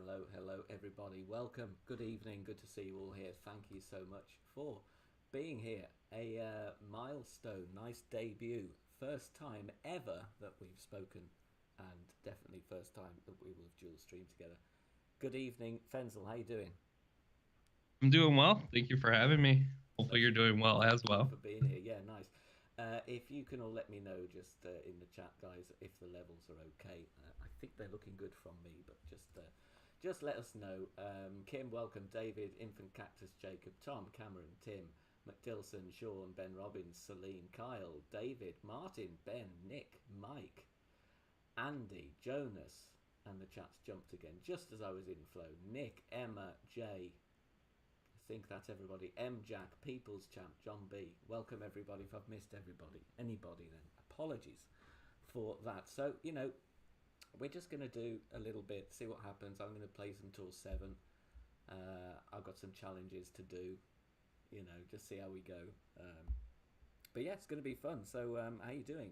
Hello, everybody. Welcome. Good evening. Good to see you all here. Thank you so much for being here. A milestone, nice debut. First time ever that we've spoken, and definitely first time that we will have dual streamed together. Good evening, Fenzl. How you doing? I'm doing well. Thank you for having me. Hopefully you're Pleasure. doing well as Thank you well. for being here. Yeah, nice. If you can all let me know just in the chat, guys, if the levels are okay. I think they're looking good from me, but just let us know. Kim, welcome. David, Infant Cactus, Jacob, Tom, Cameron, Tim, McDilson, Sean, Ben Robbins, Celine, Kyle, David, Martin, Ben, Nick, Mike, Andy, Jonas, and the chat's jumped again just as I was in flow. Nick, Emma, Jay, I think that's everybody. M Jack, People's Champ, John B. Welcome everybody. If I've missed anybody, then apologies for that. So we're just gonna do a little bit, see what happens. I'm gonna play some Tour 7. I've got some challenges to do. Just see how we go. But yeah, it's gonna be fun. So how you doing?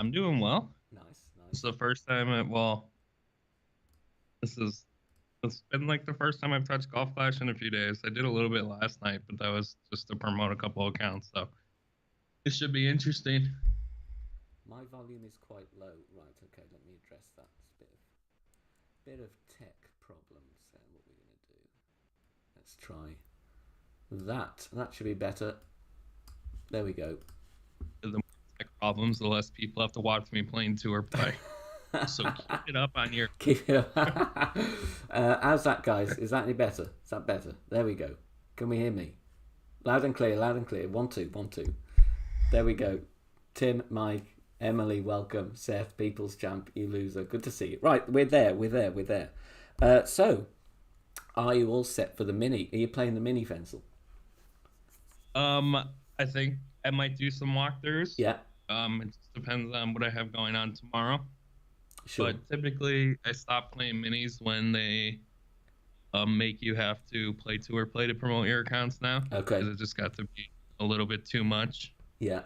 I'm doing well. Nice. It's the first time this is it's been like the first time I've touched Golf Clash in a few days. I did a little bit last night, but that was just to promote a couple of accounts, so it should be interesting. My volume is quite low. Right, okay, let me address that. It's a bit of tech problems. What we're gonna do. Let's try that. That should be better. There we go. The more tech problems, the less people have to watch me playing tour play. So keep it up on your Keep it up. How's that, guys? Is that any better? Is that better? There we go. Can we hear me? Loud and clear, loud and clear. 1 2 1 2. There we go. Tim, Mike, Emily, welcome. Seth, People's Champ, you loser. Good to see you. Right, we're there. So, are you all set for the mini? Are you playing the mini, Fenzl? I think I might do some walkthroughs. Yeah. It just depends on what I have going on tomorrow. Sure. But typically, I stop playing minis when they make you have to play tour play to promote your accounts now. Okay. Because it just got to be a little bit too much. Yeah.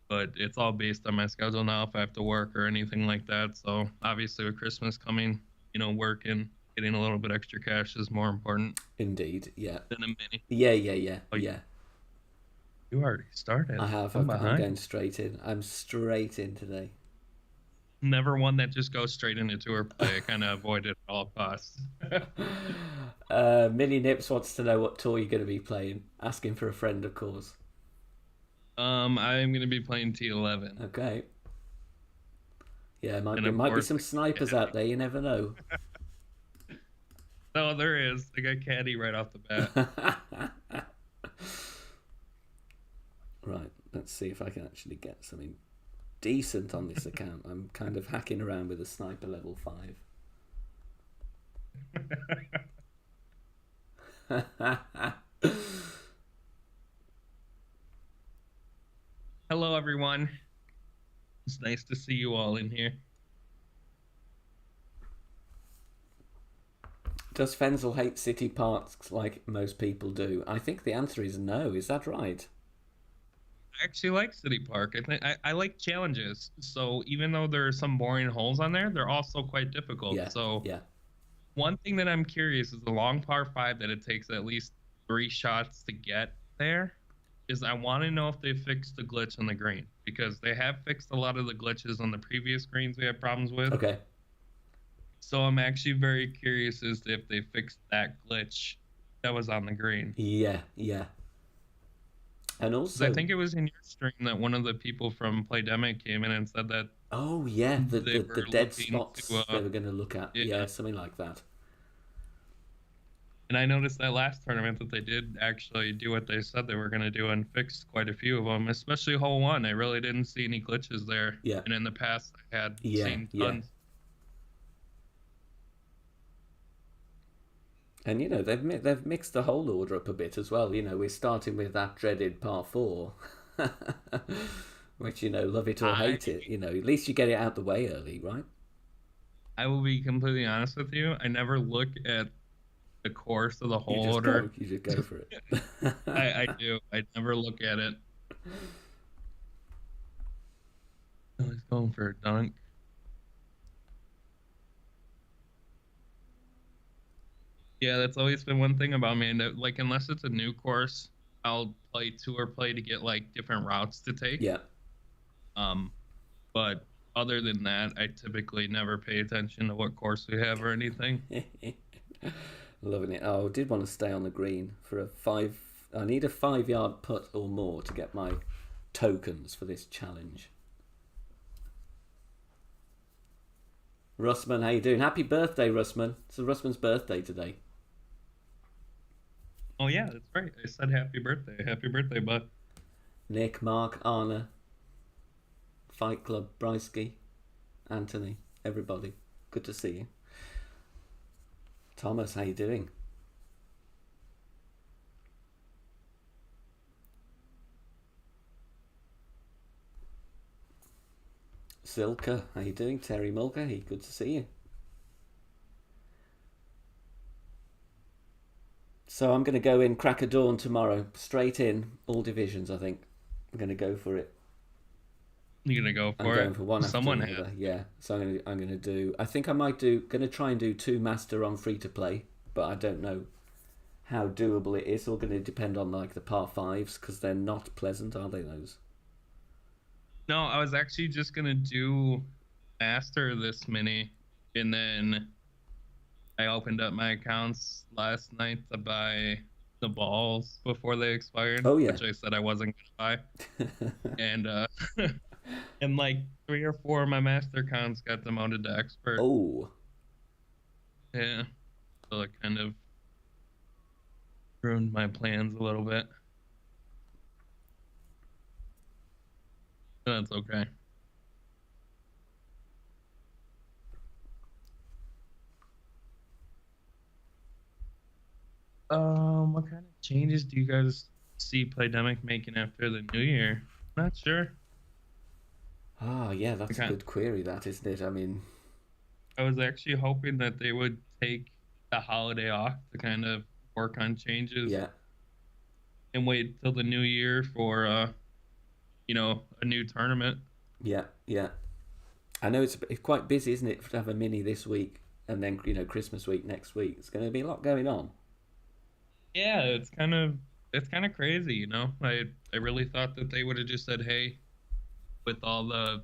But it's all based on my schedule now if I have to work or anything like that. So obviously with Christmas coming, working, getting a little bit extra cash is more important. Indeed, yeah. Than a mini. Yeah. You already started. I have. I'm going straight in. I'm straight in today. Never one that just goes straight into tour play. I kind of avoid it at all costs. Mini Nips wants to know what tour you're going to be playing. Asking for a friend, of course. I'm going to be playing T11. Okay. Yeah, might be some snipers out there. You never know. No, there is. I got Caddy right off the bat. Right. Let's see if I can actually get something decent on this account. I'm kind of hacking around with a sniper level 5. Hello, everyone. It's nice to see you all in here. Does Fenzl hate city parks like most people do? I think the answer is no. Is that right? I actually like City Park. I like challenges. So even though there are some boring holes on there, they're also quite difficult. Yeah. One thing that I'm curious is the long par 5 that it takes at least 3 shots to get there. Is I want to know if they fixed the glitch on the green, because they have fixed a lot of the glitches on the previous greens we had problems with. Okay. So I'm actually very curious as to if they fixed that glitch that was on the green. Yeah. And also, I think it was in your stream that one of the people from Playdemic came in and said that. Oh yeah, the dead spots they were going to look at. Yeah, something like that. And I noticed that last tournament that they did actually do what they said they were going to do and fix quite a few of them, especially hole 1. I really didn't see any glitches there. Yeah. And in the past, I had seen tons. And they've mixed the whole order up a bit as well. We're starting with that dreaded par 4, which love it or hate it. At least you get it out the way early, right? I will be completely honest with you. I never look at the course of the whole order. You just go for it. I do. I never look at it. Oh, he's going for a dunk. Yeah, that's always been one thing about me. And like, unless it's a new course, I'll play tour play to get like different routes to take. Yeah. Um, but other than that, I typically never pay attention to what course we have or anything. Loving it. Oh, I did want to stay on the green for a 5. I need a 5-yard putt or more to get my tokens for this challenge. Russman, how you doing? Happy birthday, Russman. It's Russman's birthday today. Oh yeah, that's right. I said happy birthday. Happy birthday, bud. Nick, Mark, Arna, Fight Club, Brysky, Anthony, everybody. Good to see you. Thomas, how you doing? Silka, how you doing? Terry Mulcahy, good to see you. So I'm going to go in crack of dawn tomorrow, straight in, all divisions. I think I'm going to go for it. You're gonna go I'm for going it. for one Someone after another. has. Yeah. So I'm going to do. I think I might do. Going to try and do 2 master on free to play, but I don't know how doable it is. It's all going to depend on like the par 5s because they're not pleasant, are they? Those. No, I was actually just gonna do master this mini, and then I opened up my accounts last night to buy the balls before they expired, Oh yeah. which I said I wasn't gonna buy. And and like 3 or 4 of my master accounts got demoted to expert. Oh. Yeah. So it kind of ruined my plans a little bit. But that's okay. What kind of changes do you guys see Playdemic making after the new year? Not sure. Ah, yeah, that's a Okay. good query, that, isn't it? I mean, I was actually hoping that they would take the holiday off to kind of work on changes yeah, and wait till the new year for a new tournament. yeah, yeah. I know it's quite busy, isn't it, to have a mini this week and then Christmas week next week. It's going to be a lot going on. Yeah, it's kind of crazy, you know. I really thought that they would have just said, "Hey, with all the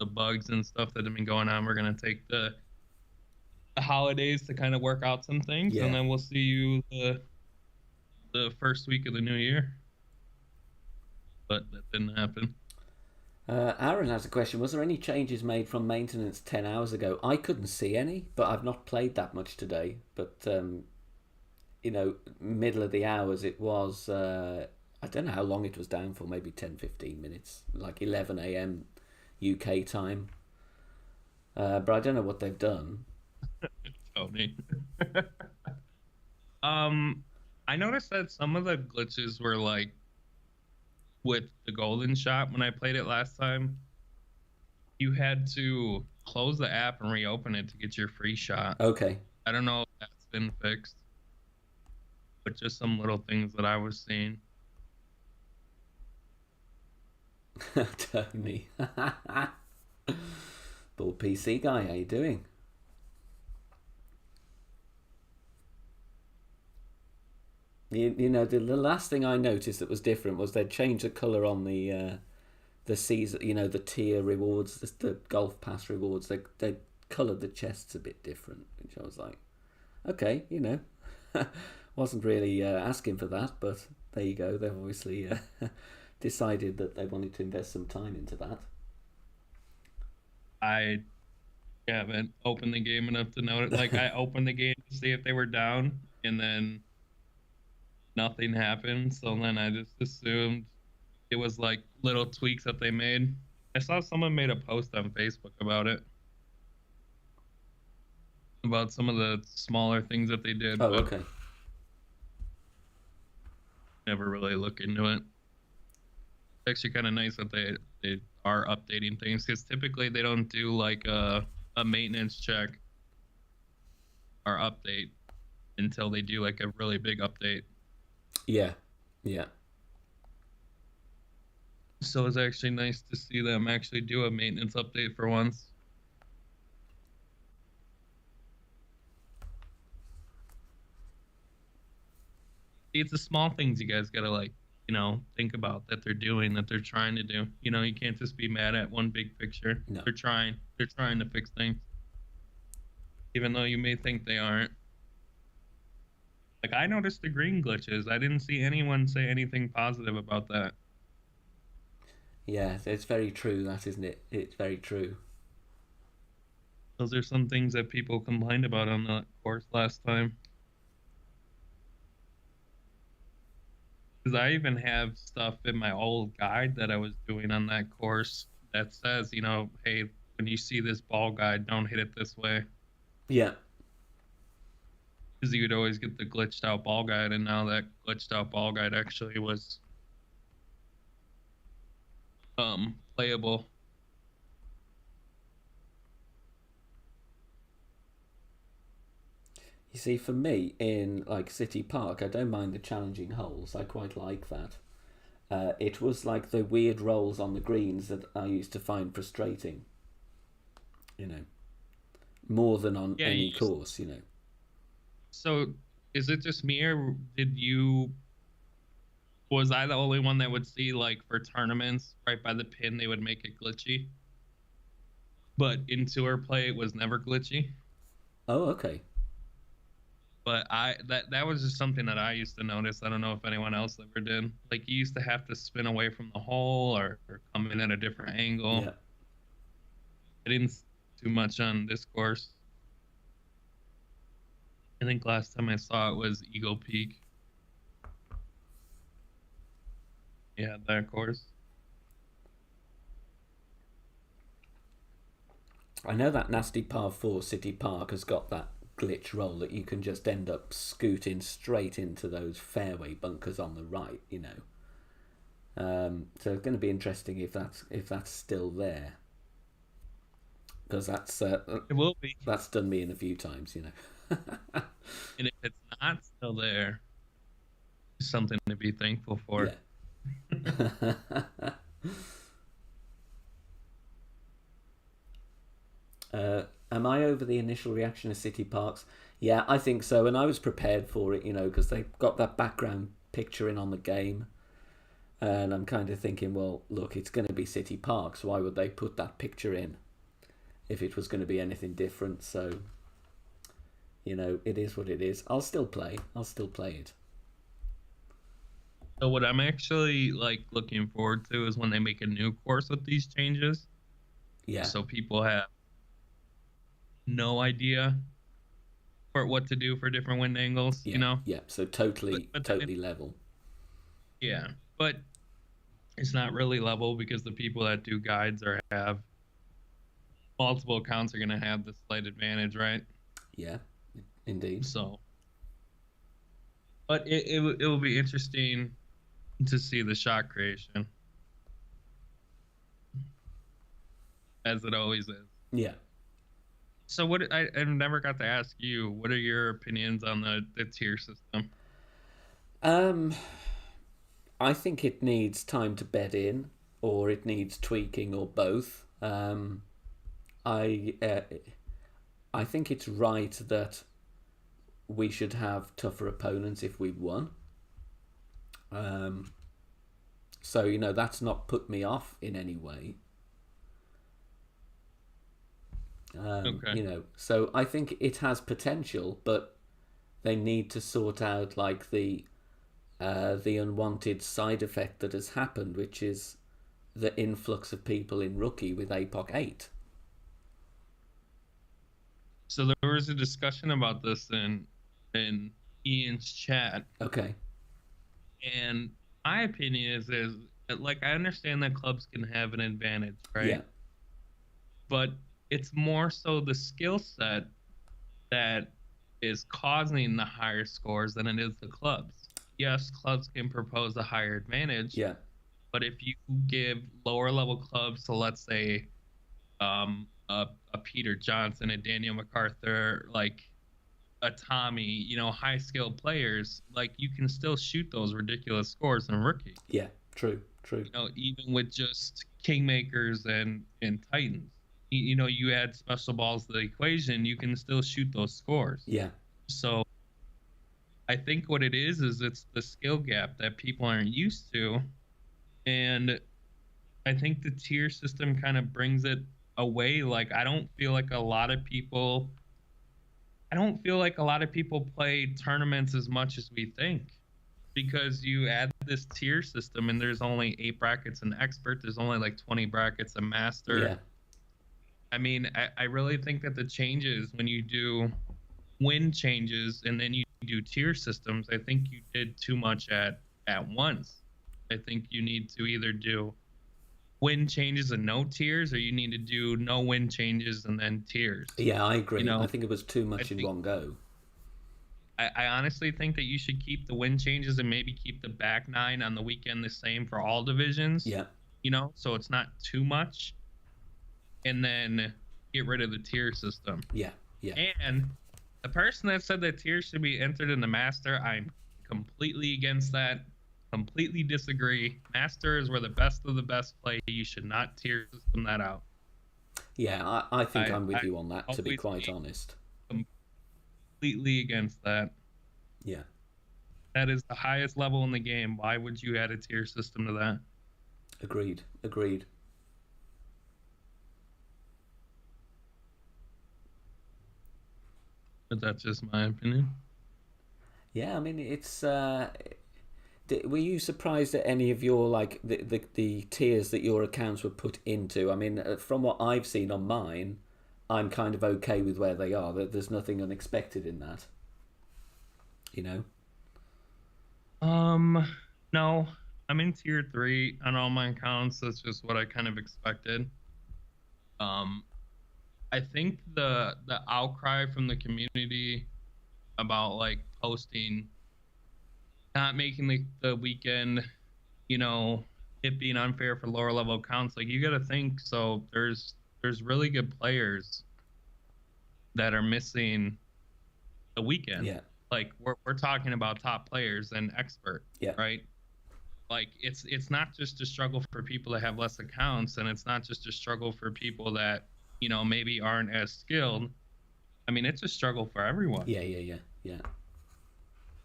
bugs and stuff that have been going on, we're gonna take the holidays to kind of work out some things, and Yeah. then we'll see you the first week of the new year." But that didn't happen. Aaron has a question. Was there any changes made from maintenance 10 hours ago? I couldn't see any, but I've not played that much today. But, middle of the hours, it was, I don't know how long it was down for, maybe 10, 15 minutes, like 11 a.m. UK time. But I don't know what they've done. Tony. I noticed that some of the glitches were like with the golden shot when I played it last time. You had to close the app and reopen it to get your free shot. Okay. I don't know if that's been fixed, but just some little things that I was seeing. Tony. Bull PC guy, how you doing? The last thing I noticed that was different was they'd changed the colour on the season, the tier rewards, the golf pass rewards. They coloured the chests a bit different, which I was like, okay, wasn't really asking for that, but there you go. They've obviously decided that they wanted to invest some time into that. I haven't opened the game enough to know it. Like, I opened the game to see if they were down, and then nothing happened. So then I just assumed it was like little tweaks that they made. I saw someone made a post on Facebook about it, about some of the smaller things that they did, Oh, but okay. never really look into it. It's actually kind of nice that they are updating things, because typically they don't do like a maintenance check or update until they do like a really big update. Yeah, yeah. So it's actually nice to see them actually do a maintenance update for once. It's the small things you guys gotta like, think about that they're doing, that they're trying to do. You can't just be mad at one big picture. No. They're trying. They're trying to fix things, even though you may think they aren't. Like I noticed the green glitches. I didn't see anyone say anything positive about that. Yeah, it's very true, that, isn't it? It's very true. Those are some things that people complained about on the course last time. Because I even have stuff in my old guide that I was doing on that course that says, hey, when you see this ball guide, don't hit it this way. Yeah. Because you would always get the glitched out ball guide, and now that glitched out ball guide actually was playable. You see, for me, in like City Park, I don't mind the challenging holes. I quite like that. It was like the weird rolls on the greens that I used to find frustrating. More than on any course. So, is it just me, or was I the only one that would see, like, for tournaments, right by the pin, they would make it glitchy? But in tour play, it was never glitchy. Oh, okay. But that was just something that I used to notice. I don't know if anyone else ever did. Like, you used to have to spin away from the hole or come in at a different angle. Yeah. I didn't see too much on this course. I think last time I saw it was Eagle Peak. Yeah, that course. I know that nasty par 4 City Park has got that glitch roll that you can just end up scooting straight into those fairway bunkers on the right. So it's going to be interesting if that's still there, because that's It will be. That's done me in a few times. And if it's not still there, it's something to be thankful for. Yeah. Am I over the initial reaction of City Parks? Yeah, I think so, and I was prepared for it, because they've got that background picture in on the game, and I'm kind of thinking, well, look, it's going to be City Parks. Why would they put that picture in if it was going to be anything different? So, it is what it is. I'll still play it. So what I'm actually looking forward to is when they make a new course with these changes. Yeah. So people have no idea for what to do for different wind angles. Yeah. Yeah. So totally level. Yeah, but it's not really level because the people that do guides or have multiple accounts are going to have the slight advantage, right? Yeah, indeed. So, but it will be interesting to see the shot creation, as it always is. Yeah. So I've never got to ask you, what are your opinions on the tier system? I think it needs time to bed in, or it needs tweaking, or both. I think it's right that we should have tougher opponents if we've won. So that's not put me off in any way. Okay. So I think it has potential, but they need to sort out the unwanted side effect that has happened, which is the influx of people in rookie with APOC 8. So there was a discussion about this in Ian's chat. Okay. And my opinion is I understand that clubs can have an advantage, right? Yeah. But it's more so the skill set that is causing the higher scores than it is the clubs. Yes, clubs can propose a higher advantage. Yeah. But if you give lower level clubs, so let's say a Peter Johnson, a Daniel MacArthur, a Tommy, high skilled players, you can still shoot those ridiculous scores in rookie. Yeah, true. Even with just Kingmakers and Titans. You add special balls to the equation, you can still shoot those scores. Yeah. So I I think what it is it's the skill gap that people aren't used to. And I think the tier system kind of brings it away. Like, I don't feel like a lot of people play tournaments as much as we think, because you add this tier system and there's only 8 brackets in expert. There's only like 20 brackets in master. Yeah. I mean, I really think that the changes, when you do win changes and then you do tier systems, I think you did too much at once. I think you need to either do win changes and no tiers, or you need to do no win changes and then tiers. Yeah, I agree. You know, I think it was too much in one go. I honestly think that you should keep the win changes and maybe keep the back 9 on the weekend the same for all divisions. Yeah. You know, so it's not too much. And then get rid of the tier system. Yeah. Yeah. And the person that said that tiers should be entered in the master, I'm completely against that. Completely disagree. Master is where the best of the best play. You should not tier system that out. Yeah, I think I'm with you on that, to be quite honest. Completely against that. Yeah. That is the highest level in the game. Why would you add a tier system to that? Agreed. But that's just my opinion. Yeah, I mean, it's... were you surprised at any of your, like, the tiers that your accounts were put into? I mean, from what I've seen on mine, I'm kind of okay with where they are. There's nothing unexpected in that. You know? No. I'm in tier 3 on all my accounts. That's just what I kind of expected. I think the outcry from the community about, like, posting, not making the weekend, you know, it being unfair for lower level accounts, like, you got to think, so there's really good players that are missing the weekend. Yeah. Like, we're talking about top players and expert. Yeah. Right. Like, it's not just a struggle for people that have less accounts, and it's not just a struggle for people that, you know, maybe aren't as skilled. I mean, it's a struggle for everyone. Yeah.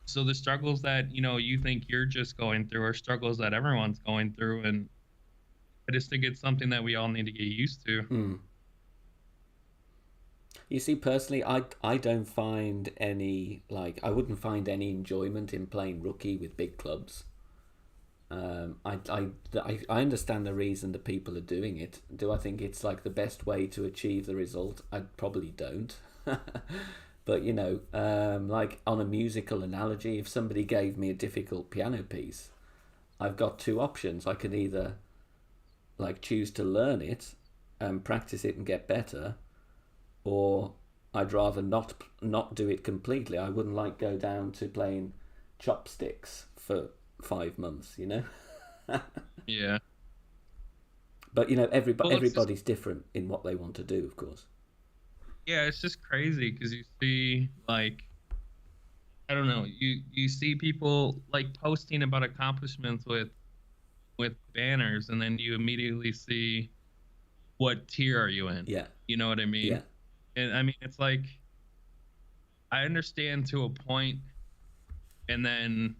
So the struggles that, you know, you think you're just going through are struggles that everyone's going through, and I just think it's something that we all need to get used to. You see, personally, I don't find any, like, I wouldn't find any enjoyment in playing rookie with big clubs. I understand the reason that people are doing it. Do I think it's, like, the best way to achieve the result? I probably don't. But, you know, like, on a musical analogy, if somebody gave me a difficult piano piece, I've got 2 options. I can either, like, choose to learn it and practice it and get better, or I'd rather not do it completely. I wouldn't like go down to playing chopsticks for 5 months, you know. Yeah. But, you know, everybody's different in what they want to do, of course. Yeah, it's just crazy because you see, like, I don't know, you see people, like, posting about accomplishments with banners, and then you immediately see what tier are you in. Yeah. You know what I mean? Yeah. And I mean, it's like, I understand to a point, and then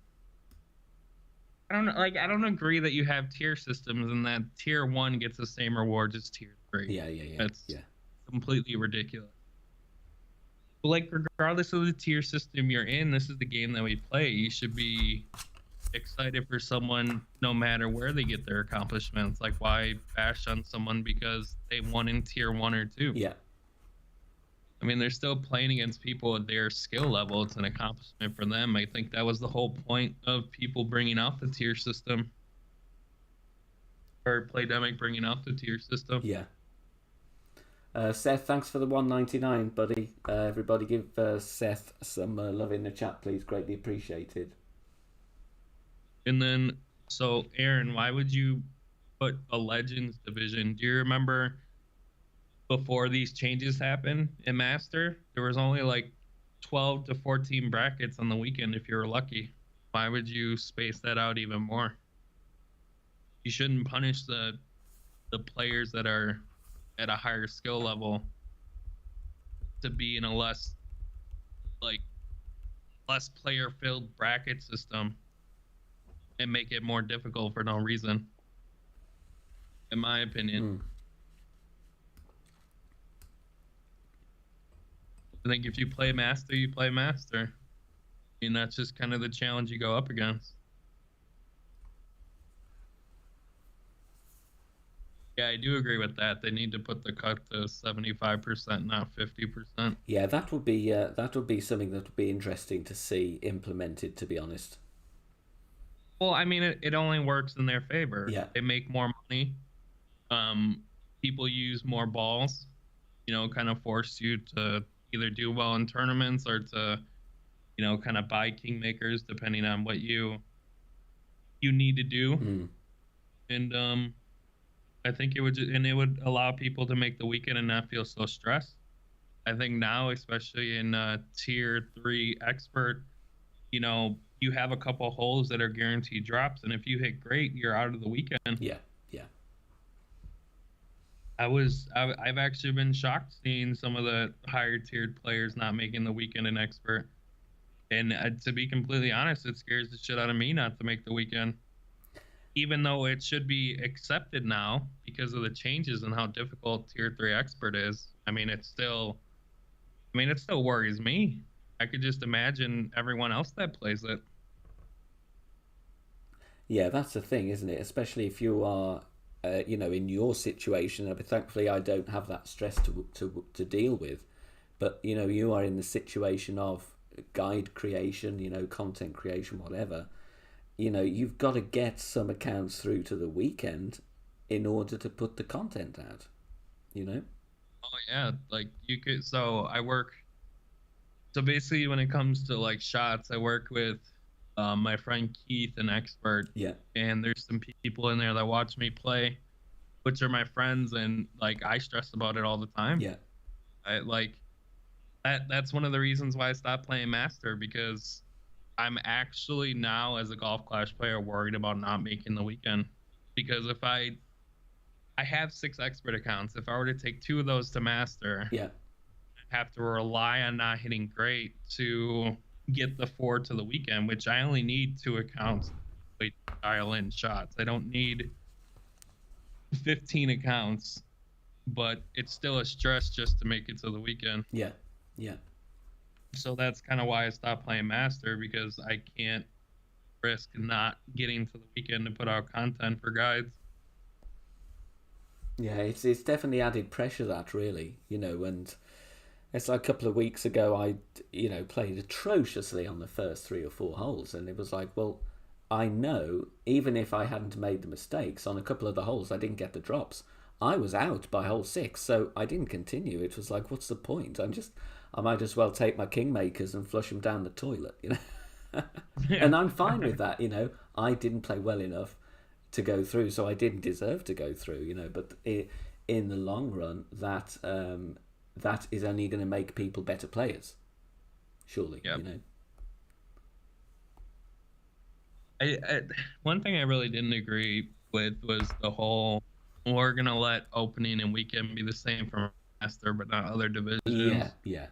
I don't know, like, I don't agree that you have tier systems and that tier 1 gets the same rewards as tier 3. Yeah. That's completely ridiculous. But, like, regardless of the tier system you're in, this is the game that we play. You should be excited for someone no matter where they get their accomplishments. Like, why bash on someone because they won in tier 1 or 2? Yeah. I mean, they're still playing against people at their skill level. It's an accomplishment for them. I think that was the whole point of people bringing out the tier system. Or Playdemic bringing out the tier system. Yeah. Seth, thanks for the 199, buddy. Everybody give Seth some love in the chat, please. Greatly appreciated. And then, so Aaron, why would you put a Legends division? Do you remember before these changes happened in Master, there was only like 12 to 14 brackets on the weekend if you were lucky? Why would you space that out even more? You shouldn't punish the players that are at a higher skill level to be in a less, like, less player-filled bracket system and make it more difficult for no reason, in my opinion. I think if you play Master, you play Master. I mean, that's just kind of the challenge you go up against. Yeah, I do agree with that. They need to put the cut to 75%, not 50%. Yeah, that would be something that would be interesting to see implemented, to be honest. Well, I mean, it only works in their favor. Yeah. They make more money. People use more balls, you know, kind of force you to either do well in tournaments or to, you know, kind of buy kingmakers depending on what you need to do. And I think it would allow people to make the weekend and not feel so stressed. I think now, especially in tier 3 expert, you know, you have a couple holes that are guaranteed drops, and if you hit great, you're out of the weekend. Yeah. I've actually been shocked seeing some of the higher tiered players not making the weekend in expert. And to be completely honest, it scares the shit out of me not to make the weekend. Even though it should be accepted now because of the changes and how difficult tier 3 expert is. I mean, it still worries me. I could just imagine everyone else that plays it. Yeah, that's the thing, isn't it? Especially if you are, you know, in your situation. But thankfully, I don't have that stress to deal with. But you know, you are in the situation of guide creation, you know, content creation, whatever. You know, you've got to get some accounts through to the weekend in order to put the content out, you know? Oh yeah, like you could, so basically when it comes to like shots, I work with my friend Keith, an expert. Yeah. And there's some people in there that watch me play, which are my friends, and like I stress about it all the time. Yeah. I like that's one of the reasons why I stopped playing Master, because I'm actually now, as a Golf Clash player, worried about not making the weekend. Because if I have 6 expert accounts, if I were to take 2 of those to Master, yeah, I'd have to rely on not hitting great to get the 4 to the weekend, which I only need 2 accounts to dial in shots. I don't need 15 accounts, but it's still a stress just to make it to the weekend. Yeah. So that's kind of why I stopped playing Master, because I can't risk not getting to the weekend to put out content for guides. Yeah, it's definitely added pressure, that, really, you know. And it's like a couple of weeks ago, I, you know, played atrociously on the first 3 or 4 holes, and it was like, well, I know even if I hadn't made the mistakes on a couple of the holes, I didn't get the drops. I was out by hole 6, so I didn't continue. It was like, what's the point? I might as well take my kingmakers and flush them down the toilet, you know. And I'm fine with that, you know. I didn't play well enough to go through, so I didn't deserve to go through, you know. But in the long run, that is only going to make people better players, surely. Yep. You know. I one thing I really didn't agree with was the whole, we're gonna let opening and weekend be the same for Master, but not other divisions. Yeah.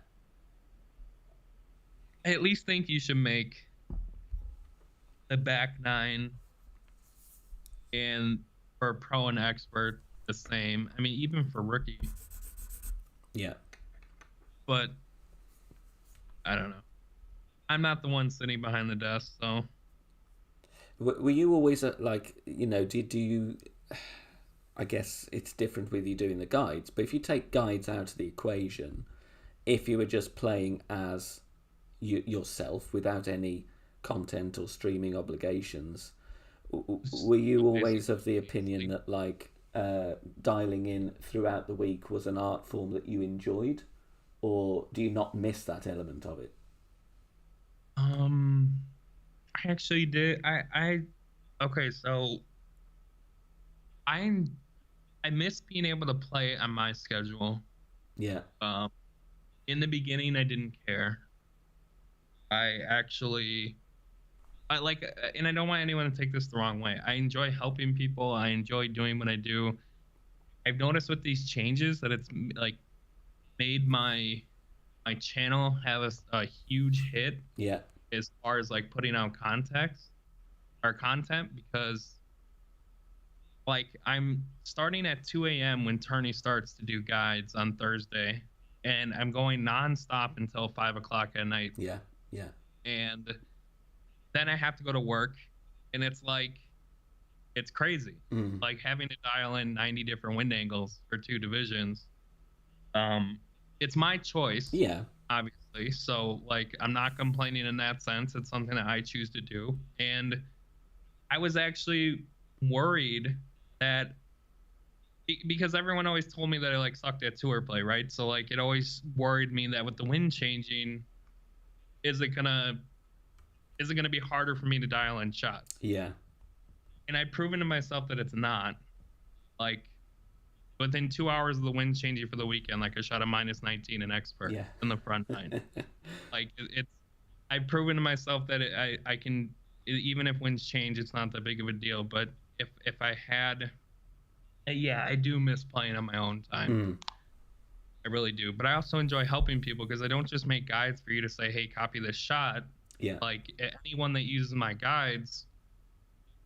I at least think you should make the back 9 and for pro and expert the same. I mean, even for rookie. Yeah. But I don't know. I'm not the one sitting behind the desk, so. Were you always like, you know, do you? I guess it's different with you doing the guides, but if you take guides out of the equation, if you were just playing as yourself without any content or streaming obligations, were you always of the opinion that like dialing in throughout the week was an art form that you enjoyed, or do you not miss that element of it? I actually did. Okay, so I miss being able to play on my schedule. Yeah. In the beginning, I didn't care. I like, and I don't want anyone to take this the wrong way. I enjoy helping people. I enjoy doing what I do. I've noticed with these changes that it's like made my channel have a huge hit. Yeah. as far as like putting out context or content, because like I'm starting at 2 a.m. when Tourney starts to do guides on Thursday, and I'm going nonstop until 5 o'clock at night. Yeah, yeah. And then I have to go to work, and it's like, it's crazy. Like having to dial in 90 different wind angles for 2 divisions. It's my choice. Yeah. Obviously. So like I'm not complaining in that sense. It's something that I choose to do. And I was actually worried that because everyone always told me that I like sucked at tour play, right? So like it always worried me that with the wind changing, is it gonna be harder for me to dial in shots? Yeah. And I've proven to myself that it's not. Like within 2 hours of the wind changing for the weekend, like I shot a -19 in expert in the front nine. Like it's, I've proven to myself that I can, even if winds change, it's not that big of a deal. But if I had, yeah, I do miss playing on my own time. I really do. But I also enjoy helping people because I don't just make guides for you to say, hey, copy this shot. Yeah. Like anyone that uses my guides,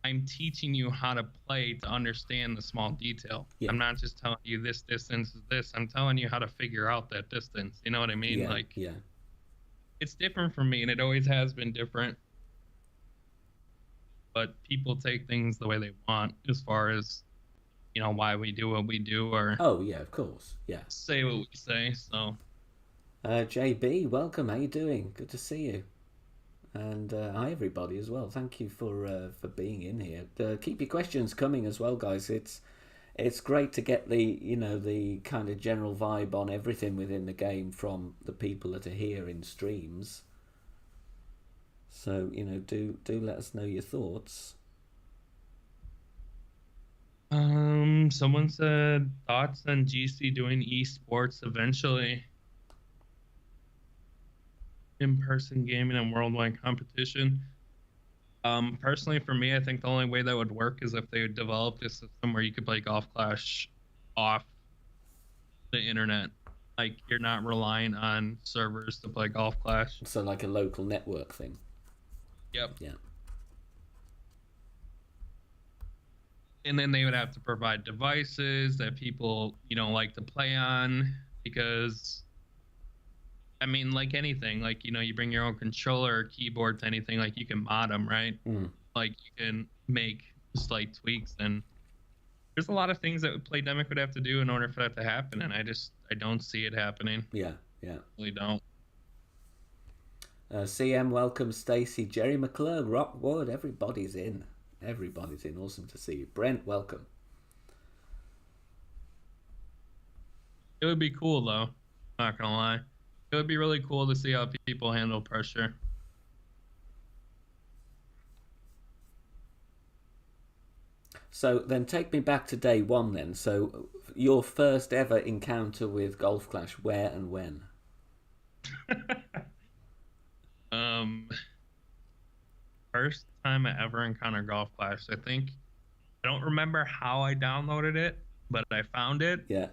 I'm teaching you how to play to understand the small detail. Yeah. I'm not just telling you this distance is this. I'm telling you how to figure out that distance. You know what I mean? Yeah. Like, yeah. It's different for me, and it always has been different. But people take things the way they want as far as, you know, why we do what we do, or oh yeah, of course, yeah, say what we say. So JB, welcome. How you doing? Good to see you. And hi everybody as well. Thank you for being in here. Keep your questions coming as well, guys. It's great to get the kind of general vibe on everything within the game from the people that are here in streams. So do let us know your thoughts. Someone said thoughts on GC doing esports eventually. In-person gaming and worldwide competition. Personally, for me, I think the only way that would work is if they would develop this system where you could play Golf Clash off the internet. Like you're not relying on servers to play Golf Clash. So like a local network thing. Yep. Yeah. And then they would have to provide devices that people, like to play on, because I mean, like anything, like, you bring your own controller or keyboard to anything, like you can mod them, right? Like you can make slight tweaks, and there's a lot of things that Playdemic would have to do in order for that to happen, and I don't see it happening. Yeah. I really don't. CM, welcome. Stacy, Jerry McClurg, Rockwood, everybody's in. Awesome to see you. Brent, welcome. It would be cool though, not gonna lie. It would be really cool to see how people handle pressure. So then take me back to day one then. So your first ever encounter with Golf Clash, where and when? First time I ever encountered Golf Clash, I don't remember how I downloaded it, but I found it. Yeah.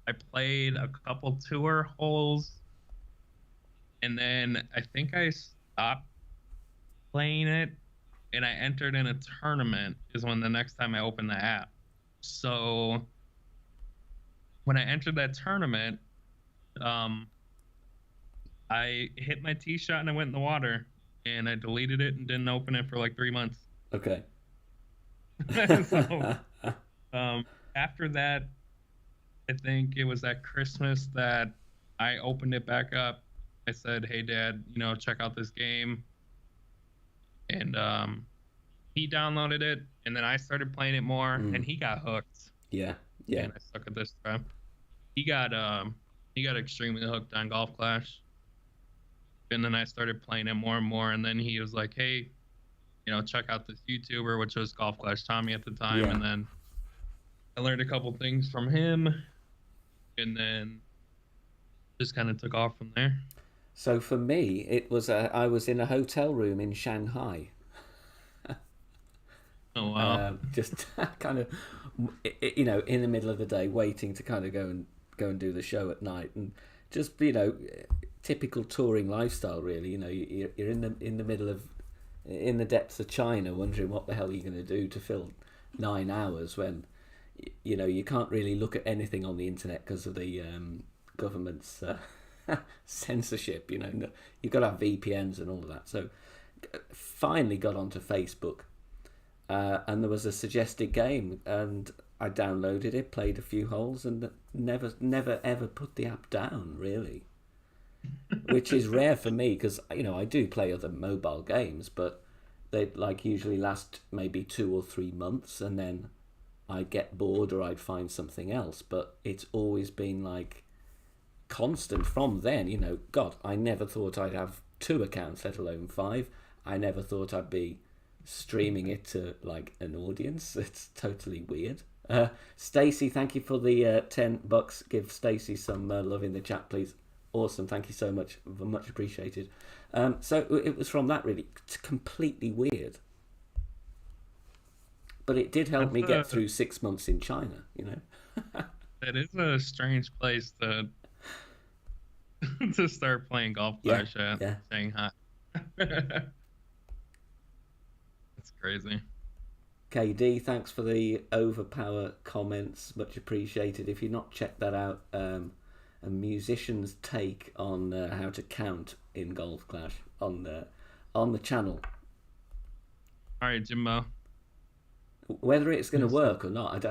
I played a couple tour holes, and then I think I stopped playing it, and I entered in a tournament is when the next time I opened the app. So when I entered that tournament, I hit my tee shot and I went in the water, and I deleted it and didn't open it for like 3 months. Okay. So after that, I think it was at Christmas that I opened it back up. I said, hey, Dad, check out this game. And he downloaded it, and then I started playing it more, and he got hooked. Yeah. And I suck at this time. He got extremely hooked on Golf Clash. And then I started playing it more and more, and then he was like, hey, check out this YouTuber, which was Golf Clash Tommy at the time. And then I learned a couple things from him, and then just kind of took off from there. So for me, it was I was in a hotel room in Shanghai. Oh wow! Just kind of, in the middle of the day, waiting to kind of go and do the show at night, and just typical touring lifestyle, really. You know, you're in the middle of, in the depths of China, wondering what the hell you're going to do to fill 9 hours when, you know, you can't really look at anything on the internet because of the government's censorship. You know, you've got to have VPNs and all of that. So finally got onto Facebook, and there was a suggested game, and I downloaded it, played a few holes, and never ever put the app down, really. Which is rare for me, because, you know, I do play other mobile games, but they like usually last maybe 2 or 3 months, and then I'd get bored or I'd find something else. But it's always been like constant from then. You know, God, I never thought I'd have 2 accounts, let alone 5. I never thought I'd be streaming it to like an audience. It's totally weird. Stacey, thank you for the $10. Give Stacey some love in the chat, please. Awesome, thank you so much. Much appreciated. So it was from that, really. It's completely weird. But it did help me get through 6 months in China, you know. That is a strange place to to start playing Golf Clash at Shanghai. That's crazy. KD, thanks for the overpower comments. Much appreciated. If you've not checked that out, a musician's take on how to count in Golf Clash on the channel. All right, Jimbo. Whether it's going to work or not,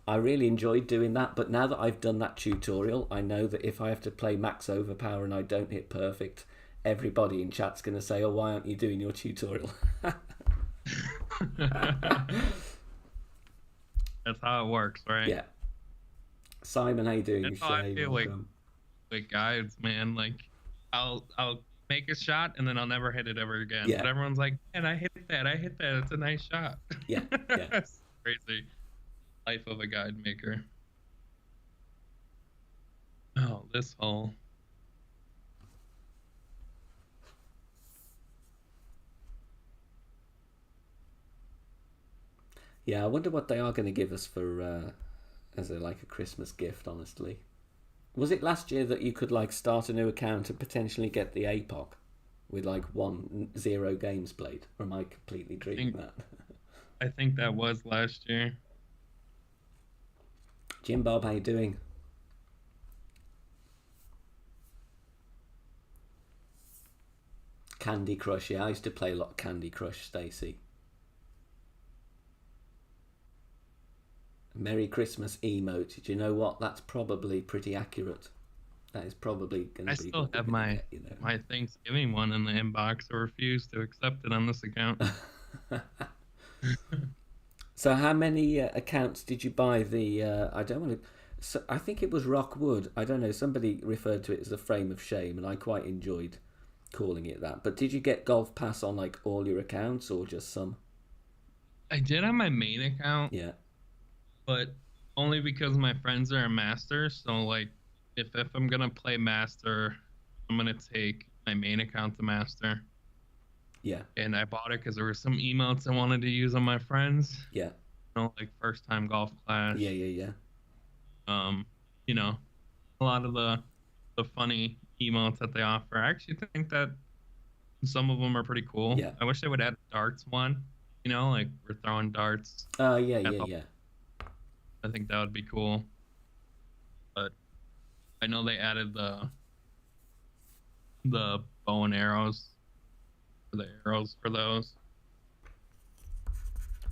I really enjoyed doing that. But now that I've done that tutorial, I know that if I have to play max overpower and I don't hit perfect, everybody in chat's going to say, "Oh, why aren't you doing your tutorial?" That's how it works, right? Yeah. Simon, how you doing? That's how I feel with guides, man. Like, I'll make a shot and then I'll never hit it ever again. Yeah. But everyone's like, "Man, I hit that. It's a nice shot." Yeah. That's crazy. Life of a guide maker. Oh, this hole. Yeah, I wonder what they are going to give us for as a Christmas gift. Honestly, was it last year that you could like start a new account and potentially get the APOC with like 0 games played? Or am I completely dreaming that? I think that was last year. Jim Bob, how you doing? Candy Crush, yeah, I used to play a lot of Candy Crush, Stacey. Merry Christmas emote. Do you know what? That's probably pretty accurate. That is probably going to be. I still have my Thanksgiving one in the inbox. I refuse to accept it on this account. So how many accounts did you buy? I don't want to. So I think it was Rockwood. I don't know. Somebody referred to it as the Frame of Shame, and I quite enjoyed calling it that. But did you get Golf Pass on like all your accounts or just some? I did on my main account. Yeah. But only because my friends are a master. So like, if I'm gonna play master, I'm gonna take my main account to master. Yeah. And I bought it because there were some emotes I wanted to use on my friends. Yeah. You know, like first time Golf Clash. Yeah. You know, a lot of the funny emotes that they offer. I actually think that some of them are pretty cool. Yeah. I wish they would add darts one. You know, like we're throwing darts. Yeah. I think that would be cool. But I know they added the bow and arrows for the arrows for those.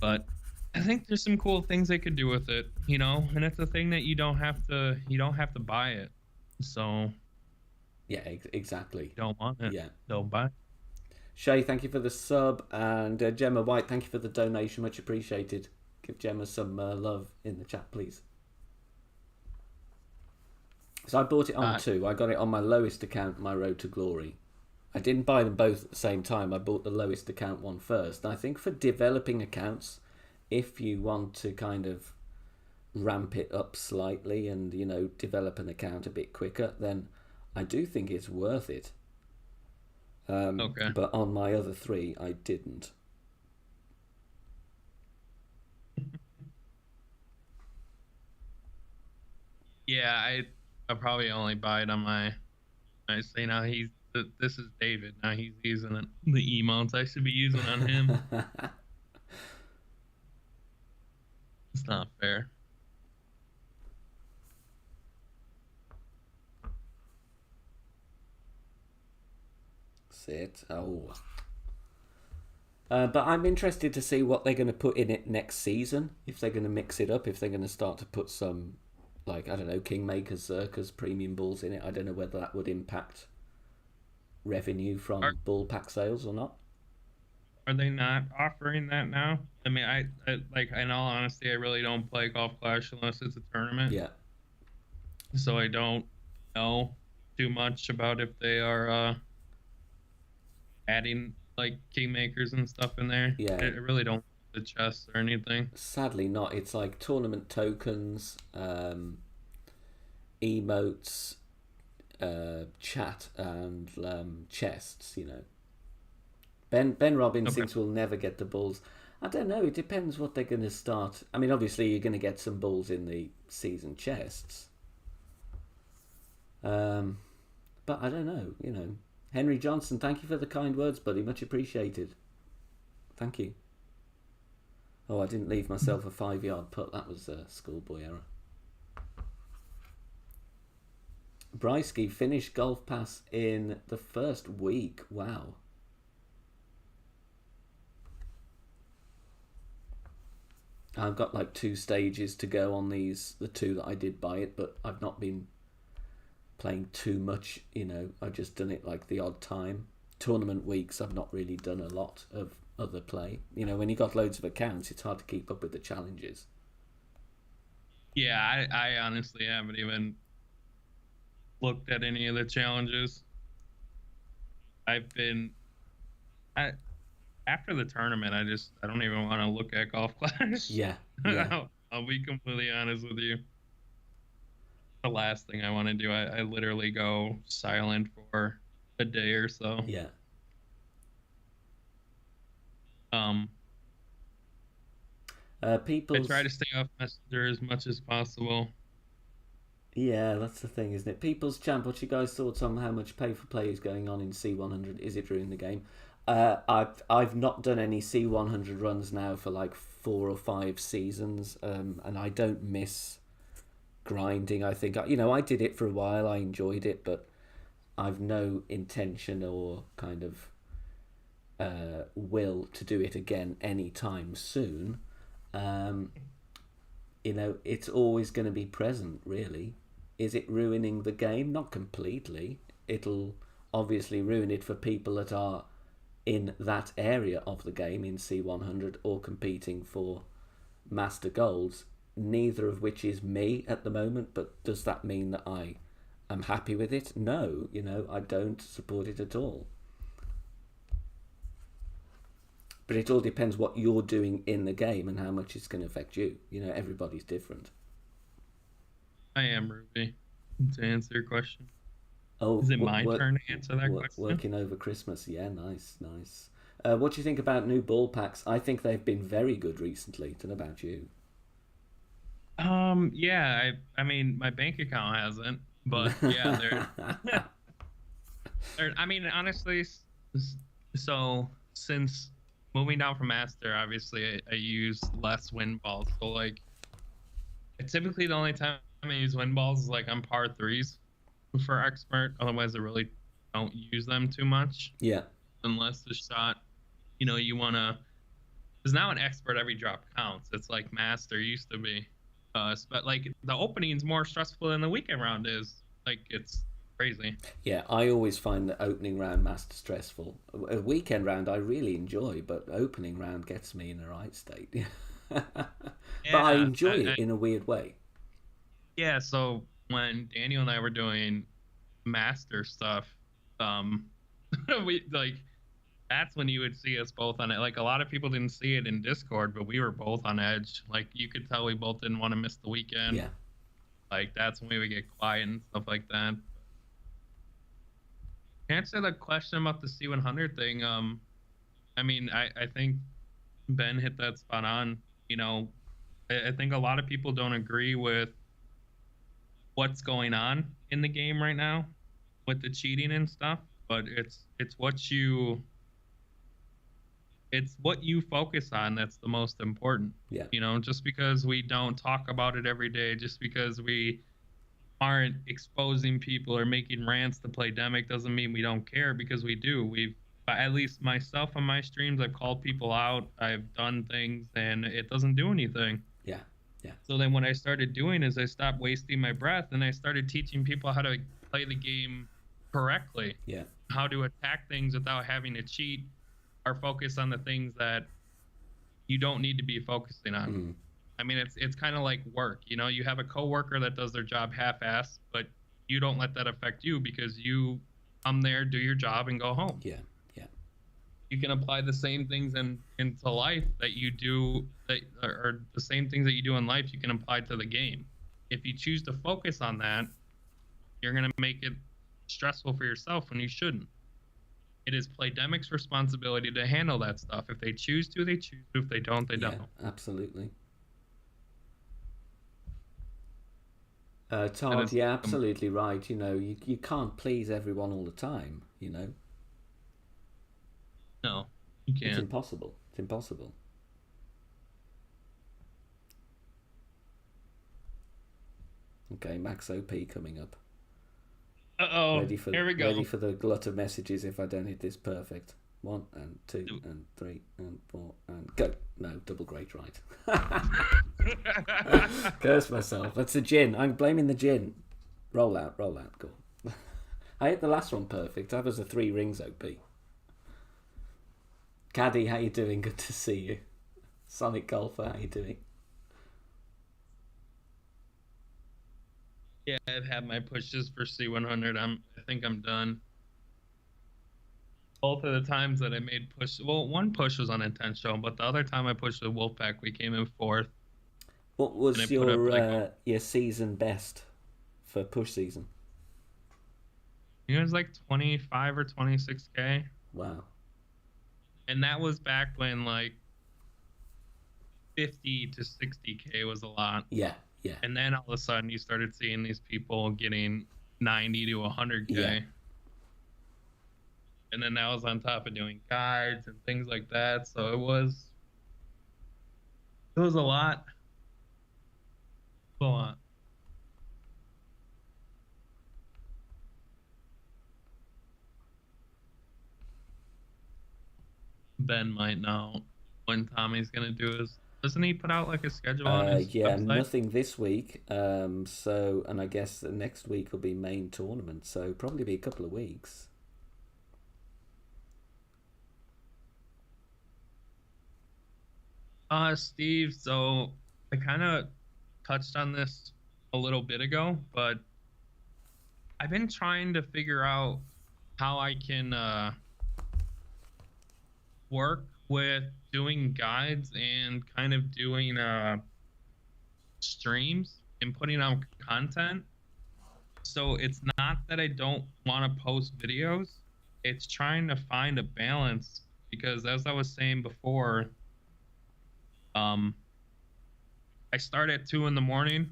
But I think there's some cool things they could do with it, you know, and it's a thing that you don't have to buy it. So yeah, exactly. You don't want it. Yeah. Don't buy it. Shay, thank you for the sub, and Gemma White, thank you for the donation, much appreciated. Give Gemma some love in the chat, please. So I bought it on 2. I got it on my lowest account, My Road to Glory. I didn't buy them both at the same time. I bought the lowest account one first. And I think for developing accounts, if you want to kind of ramp it up slightly and, you know, develop an account a bit quicker, then I do think it's worth it. Okay. But on my other 3, I didn't. Yeah, I probably only buy it on my I say now this is David. Now he's using the emotes I should be using on him. It's not fair. Sit. Oh. But I'm interested to see what they're going to put in it next season. If they're going to mix it up, if they're going to start to put some, like, I don't know, Kingmakers, Zerkers, premium bulls in it. I don't know whether that would impact revenue from bull pack sales or not. Are they not offering that now? I mean, I like, in all honesty, I really don't play Golf Clash unless it's a tournament. Yeah. So I don't know too much about if they are adding like kingmakers and stuff in there. Yeah. I really don't the chests or anything. Sadly not. It's like tournament tokens, emotes, chat, and chests, you know. Ben Robbins thinks we'll never get the bulls. I don't know. It depends what they're going to start. I mean, obviously, you're going to get some bulls in the season chests. But I don't know, you know. Henry Johnson, thank you for the kind words, buddy. Much appreciated. Thank you. Oh, I didn't leave myself a 5-yard putt. That was a schoolboy error. Bryski finished Golf Pass in the first week. Wow. I've got like 2 stages to go on these, the 2 that I did buy it, but I've not been playing too much, you know. I've just done it like the odd time. Tournament weeks, I've not really done a lot of other play. You know, when you got loads of accounts, it's hard to keep up with the challenges. Yeah, I honestly haven't even looked at any of the challenges. After the tournament, I don't even want to look at Golf Clash. Yeah. I'll be completely honest with you. The last thing I want to do, I literally go silent for a day or so. Yeah. I try to stay off Messenger as much as possible. Yeah, that's the thing, isn't it? People's Champ, what's your guys' thoughts on how much pay for play is going on in C100? Is it ruining the game? I've not done any C100 runs now for like 4 or 5 seasons, and I don't miss grinding. I think, you know, I did it for a while, I enjoyed it, but I've no intention or kind of will to do it again anytime soon. You know, it's always going to be present, really. Is it ruining the game? Not completely. It'll obviously ruin it for people that are in that area of the game, in C100, or competing for Master Golds, neither of which is me at the moment. But does that mean that I am happy with it? No, you know, I don't support it at all. But it all depends what you're doing in the game and how much it's going to affect you. You know, everybody's different. I am Ruby, to answer your question. Oh, is it my turn to answer that question? Working over Christmas, yeah, nice. What do you think about new ball packs? I think they've been very good recently. Don't know about you. Yeah, I mean, my bank account hasn't, but yeah, I mean, honestly, so since moving down from Master, obviously, I use less wind balls. So, like, typically the only time I use wind balls is, like, on par 3s for Expert. Otherwise, I really don't use them too much. Yeah. Unless the shot, you know, you want to... Because now in Expert, every drop counts. It's like Master used to be. But, like, the opening's more stressful than the weekend round is. Like, it's crazy. Yeah, I always find the opening round Master stressful. A weekend round I really enjoy, but opening round gets me in the right state. But I enjoy it in a weird way. Yeah, so when Daniel and I were doing Master stuff, we like that's when you would see us both on it. Like, a lot of people didn't see it in Discord, but we were both on edge. Like, you could tell we both didn't want to miss the weekend. Yeah. Like, that's when we would get quiet and stuff like that. To answer the question about the C100 thing, I mean, I think Ben hit that spot on. You know, I think a lot of people don't agree with what's going on in the game right now. with the cheating and stuff, but it's what you focus on that's the most important. Yeah. You know, just because we don't talk about it every day, just because we aren't exposing people or making rants to play Demic doesn't mean we don't care, because we do. At least myself on my streams, I've called people out, I've done things, and it doesn't do anything. Yeah. Yeah. So then what I started doing is I stopped wasting my breath and I started teaching people how to play the game correctly. Yeah. How to attack things without having to cheat, or focus on the things that you don't need to be focusing on. Mm. I mean, it's kind of like work. You know, you have a coworker that does their job half-assed, but you don't let that affect you, because you come there, do your job, and go home. Yeah. Yeah. You can apply the same things into life that you do, or the same things that you do in life, you can apply to the game. If you choose to focus on that, you're gonna make it stressful for yourself when you shouldn't. It is Playdemic's responsibility to handle that stuff. If they choose to, they choose to. If they don't, they don't. Absolutely. Todd, yeah, absolutely right. You know, you can't please everyone all the time, you know. No, you can't. It's impossible. It's impossible. Okay, Max OP coming up. Uh-oh, here we go. Ready for the glut of messages if I don't hit this perfect. 1 and 2 and 3 and 4 and go. No, double great right. Curse myself. That's the gin. I'm blaming the gin. Roll out, go on. I hit the last one perfect. That was a 3 rings OP. Caddy, how you doing? Good to see you. Sonic Golfer, how you doing? Yeah, I've had my pushes for C100. I think I'm done. Both of the times that I made push, well, one push was unintentional, but the other time I pushed with Wolfpack, we came in 4th. What was your season best for push season? It was like 25 or 26K. Wow. And that was back when like 50 to 60K was a lot. Yeah, yeah. And then all of a sudden you started seeing these people getting 90 to 100K. Yeah. And then that was on top of doing guides and things like that. So it was a lot. A lot. Ben might know when Tommy's gonna do his. Doesn't he put out like a schedule on his website? Nothing this week. So, and I guess the next week will be main tournament. So probably be a couple of weeks. Steve. So I kind of touched on this a little bit ago, but I've been trying to figure out how I can work with doing guides and kind of doing streams and putting out content. So it's not that I don't want to post videos, it's trying to find a balance, because as I was saying before, I start at 2 in the morning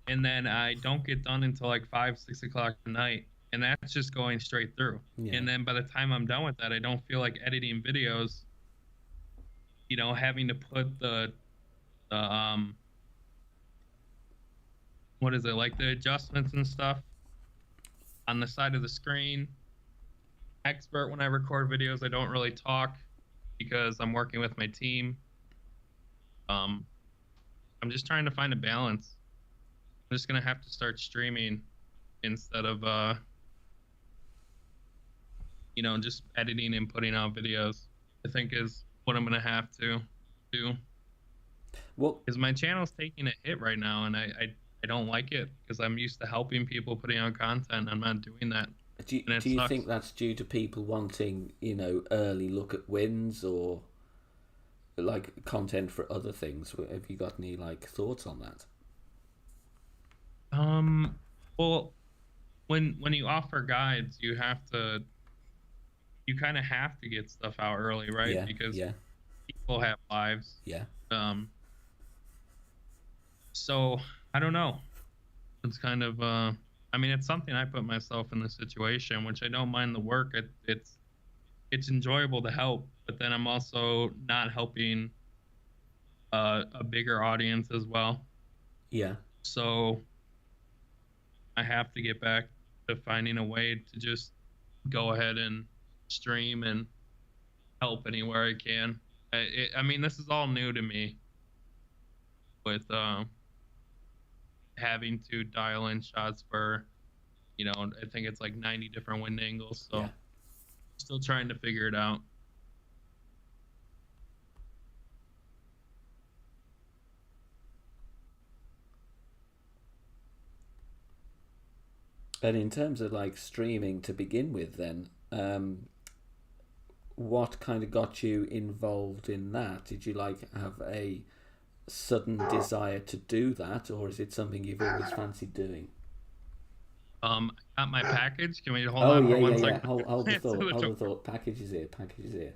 and then I don't get done until like 5, 6 o'clock at night. And that's just going straight through. Yeah. And then by the time I'm done with that, I don't feel like editing videos, you know, having to put the what is it, like the adjustments and stuff on the side of the screen. Expert, when I record videos, I don't really talk because I'm working with my team. I'm just trying to find a balance. I'm just gonna have to start streaming instead of you know, just editing and putting out videos. I think is what I'm gonna have to do. Well, because my channel's taking a hit right now, and I don't like it, because I'm used to helping people putting out content. I'm not doing that. Do you think that's due to people wanting, you know, early look at wins, or like content for other things? Have you got any like thoughts on that? Well, when you offer guides, you kind of have to get stuff out early, right? Yeah, because yeah. people have lives. Yeah. So I don't know. It's kind of I mean, it's something I put myself in the situation, which I don't mind the work. It's enjoyable to help, but then I'm also not helping a bigger audience as well. Yeah. So I have to get back to finding a way to just go ahead and stream and help anywhere I can. I mean, this is all new to me with having to dial in shots for, I think it's like 90 different wind angles. So Yeah. still trying to figure it out. And in terms of like streaming to begin with, then, what kind of got you involved in that? Did you like have a sudden desire to do that, or is it something you've always fancied doing? I got my package. Can we hold Oh on yeah, for yeah, one yeah. second? Hold the Answer thought. the Hold door. the thought. Package is here. Package is here.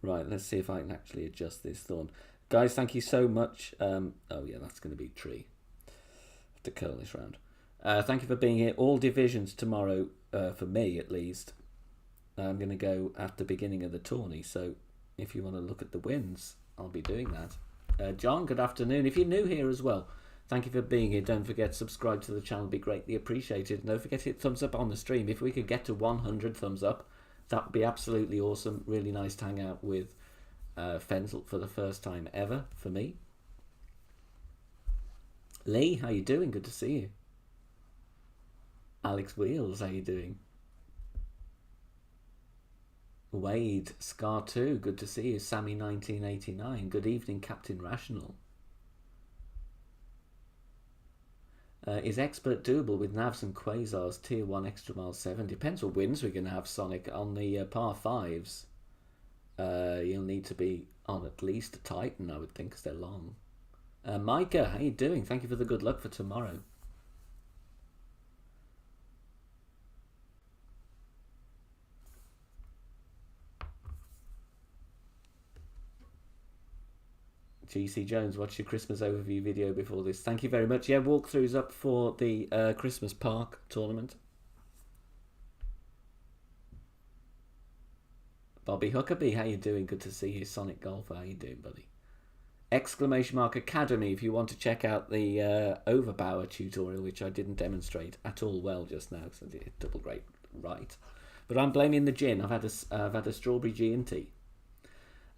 Right. Let's see if I can actually adjust this thorn. Guys, thank you so much. Oh yeah, that's going to be tree. Have to curl this round. Thank you for being here. All divisions tomorrow, for me at least. I'm going to go at the beginning of the tourney. So if you want to look at the wins, I'll be doing that. John, good afternoon. If you're new here as well, thank you for being here. Don't forget, subscribe to the channel, be greatly appreciated. And don't forget to hit thumbs up on the stream. If we could get to 100 thumbs up, that would be absolutely awesome. Really nice to hang out with Fenzl for the first time ever for me. Lee, how you doing? Good to see you. Alex Wheels, how you doing? Wade, Scar 2, good to see you. Sammy 1989, good evening, Captain Rational. Is Expert doable with Navs and Quasars Tier 1 Extra Mile 7? Depends what wins we're going to have, Sonic. On the par 5s, you'll need to be on at least a Titan, I would think, because they're long. Micah, how you doing? Thank you for the good luck for tomorrow. GC Jones, watch your Christmas overview video before this. Thank you very much. Yeah, walkthroughs up for the Christmas Park tournament. Bobby Huckabee, how you doing? Good to see you. Sonic Golfer, how you doing, buddy? Exclamation mark Academy if you want to check out the overpower tutorial, which I didn't demonstrate at all well just now because I did double great right. But I'm blaming the gin. I've had a strawberry G&T.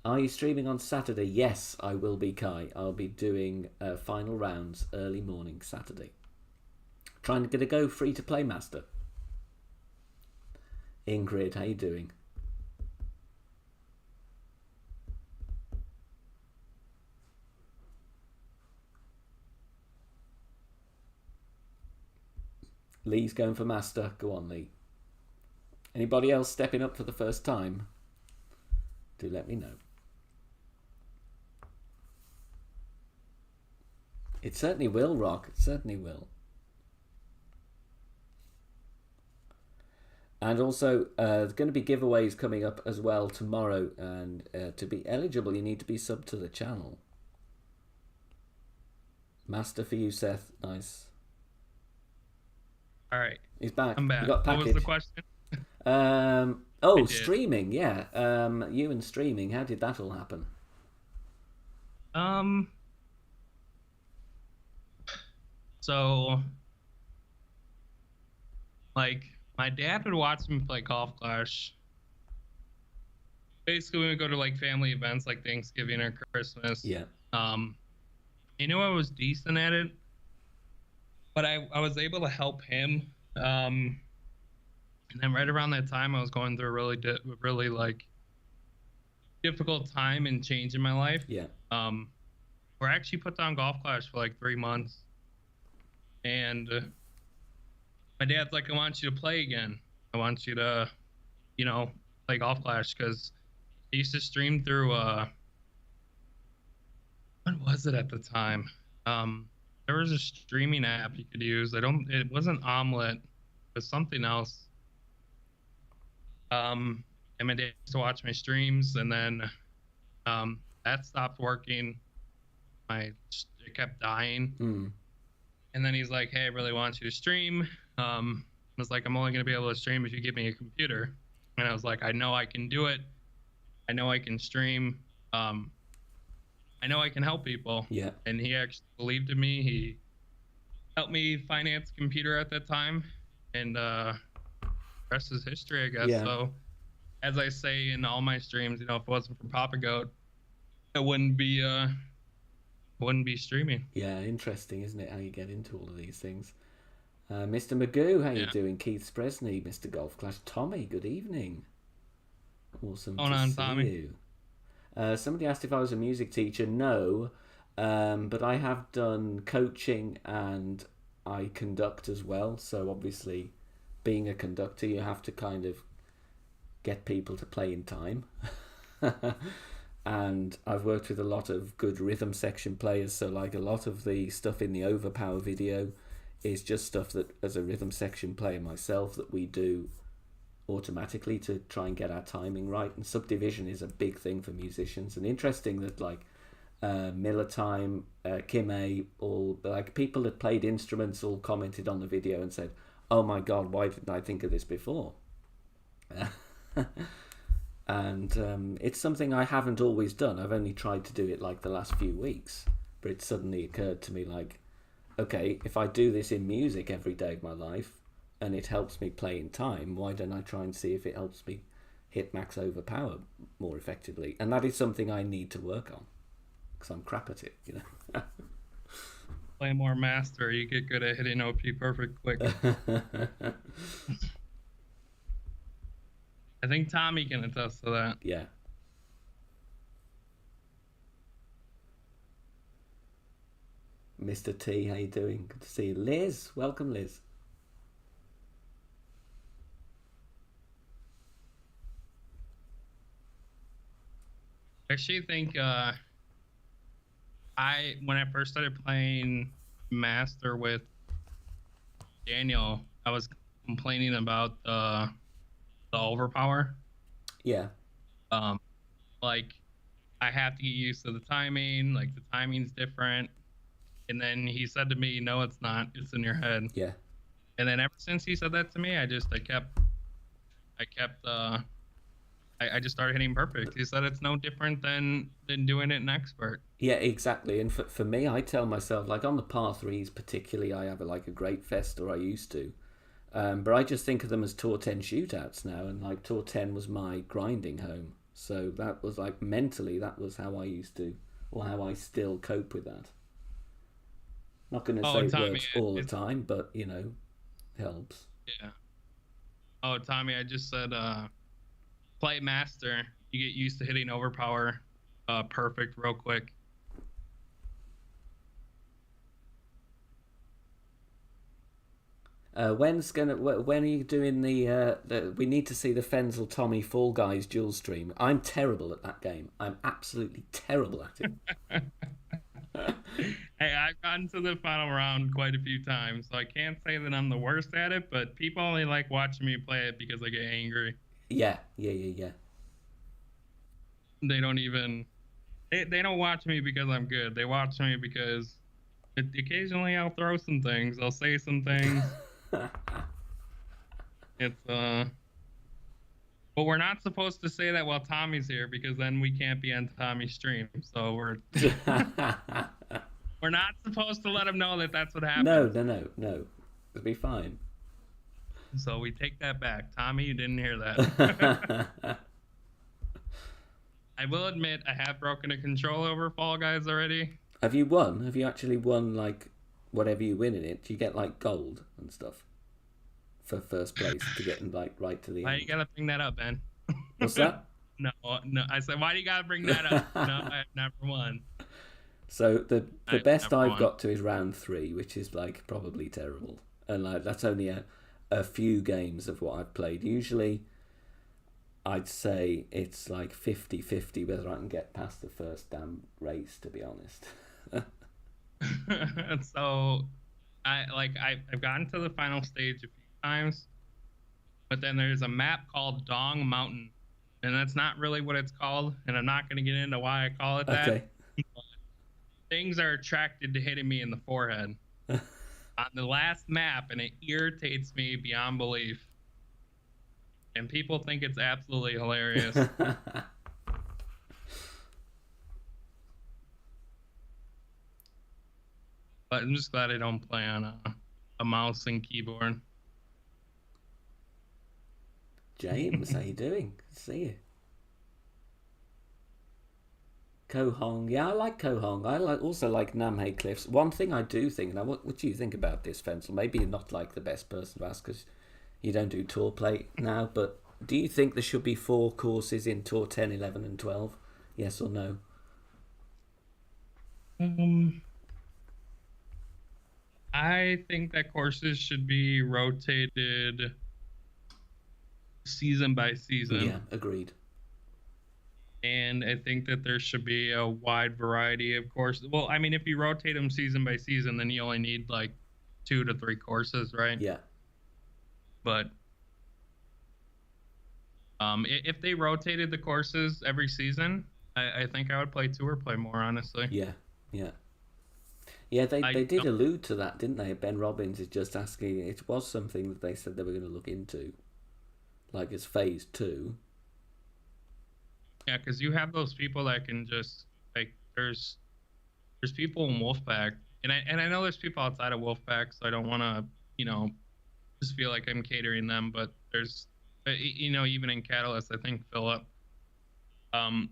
Are you streaming on Saturday? Yes, I will be, Kai. I'll be doing final rounds early morning Saturday. Trying to get a go free to play master. Ingrid, how you doing? Lee's going for master. Go on, Lee. Anybody else stepping up for the first time? Do let me know. It certainly will, Rock. It certainly will. And also, there's going to be giveaways coming up as well tomorrow. And to be eligible, you need to be subbed to the channel. Master for you, Seth. Nice. All right. He's back. I'm back. You got package. What was the question? Streaming. Yeah. You and streaming. How did that all happen? So, like, my dad would watch me play Golf Clash. Basically, we would go to like family events like Thanksgiving or Christmas. Yeah. He knew I was decent at it, but I was able to help him. And then right around that time, I was going through a really like difficult time and change in my life. Yeah. Where I actually put down Golf Clash for like 3 months. And my dad's like, I want you to play again. I want you to, play Golf Clash, because I used to stream through, what was it at the time? There was a streaming app you could use. It wasn't Omelet, it was something else. And my dad used to watch my streams, and then that stopped working. It kept dying. And then he's like, hey, I really want you to stream. I was like, I'm only going to be able to stream if you give me a computer. And I was like, I know I can do it. I know I can stream. I know I can help people. Yeah. And he actually believed in me. He helped me finance a computer at that time. And rest is history, I guess. Yeah. So as I say in all my streams, if it wasn't for Papa Goat, it wouldn't be streaming. Yeah, interesting, isn't it, how you get into all of these things. Mr. Magoo, how you doing? Keith Spresney, Mr. Golf Clash. Tommy, good evening. Awesome to see Tommy? you. Somebody asked if I was a music teacher. No, but I have done coaching and I conduct as well. So obviously, being a conductor, you have to kind of get people to play in time. And I've worked with a lot of good rhythm section players, so like a lot of the stuff in the Overpower video is just stuff that, as a rhythm section player myself, that we do automatically to try and get our timing right. And subdivision is a big thing for musicians. And interesting that like Miller Time, Kim A, all like people that played instruments all commented on the video and said, "Oh my God, why didn't I think of this before?" And it's something I haven't always done. I've only tried to do it like the last few weeks, but it suddenly occurred to me like, okay, if I do this in music every day of my life and it helps me play in time, why don't I try and see if it helps me hit max overpower more effectively? And that is something I need to work on because I'm crap at it, Play more master, you get good at hitting OP perfect quick. I think Tommy can attest to that. Yeah. Mr. T, how you doing? Good to see you. Liz, welcome, Liz. I actually think when I first started playing Master with Daniel, I was complaining about the overpower. Yeah. Like I have to get used to the timing, like the timing's different. And then he said to me, "No, it's not. It's in your head." Yeah. And then ever since he said that to me, I just started hitting perfect. He said it's no different than doing it in expert. Yeah, exactly. And for me, I tell myself, like on the par threes particularly, I have a great fest, or I used to. But I just think of them as Tour 10 shootouts now, and like Tour 10 was my grinding home. So that was like mentally, that was how I used to, or how I still cope with that. Not going to say it works all the time, but helps. Yeah. Oh, Tommy, I just said play master. You get used to hitting overpower perfect real quick. When are you doing the we need to see the Fenzl Tommy Fall Guys dual stream. I'm terrible at that game. I'm absolutely terrible at it. Hey, I've gotten to the final round quite a few times, so I can't say that I'm the worst at it, but people only like watching me play it because I get angry. Yeah. They don't even they don't watch me because I'm good. They watch me because occasionally I'll throw some things. I'll say some things. It's but we're not supposed to say that while Tommy's here because then we can't be on Tommy's stream. So we're we're not supposed to let him know that that's what happened. No. It'll be fine. So we take that back. Tommy, you didn't hear that. I will admit I have broken a control over Fall Guys already. Have you won? Have you actually won like whatever you win in it? Do you get like gold and stuff for first place to get like right to the end? Why you gotta bring that up, Ben? What's that? No. I said, why do you gotta bring that up? No, I've never won. So the best I've got to is round 3, which is like probably terrible, and like that's only a few games of what I've played. Usually, I'd say it's like 50-50 whether I can get past the first damn race, to be honest. So, I've gotten to the final stage a few times, but then there's a map called Dong Mountain, and that's not really what it's called, and I'm not going to get into why I call it that. Okay. Things are attracted to hitting me in the forehead. on the last map, and it irritates me beyond belief. And people think it's absolutely hilarious. But I'm just glad I don't play on a mouse and keyboard. James, how you doing? Good to see you. Kohong, yeah, I like Kohong. Also like Namhe Cliffs. One thing I do think, now what do you think about this, Fenzl? Maybe you're not like the best person to ask because you don't do tour play now, but do you think there should be 4 courses in Tour 10, 11 and 12? Yes or no? I think that courses should be rotated season by season. Yeah, agreed. And I think that there should be a wide variety of courses. Well, I mean, if you rotate them season by season, then you only need like 2 to 3 courses, right? Yeah. But if they rotated the courses every season, I think I would play tour play more, honestly. Yeah, yeah. Yeah, they did allude to that, didn't they? Ben Robbins is just asking. It was something that they said they were going to look into, like as phase 2. Yeah, because you have those people that can just like there's people in Wolfpack, and I know there's people outside of Wolfpack, so I don't want to just feel like I'm catering them. But there's even in Catalyst, I think Philip,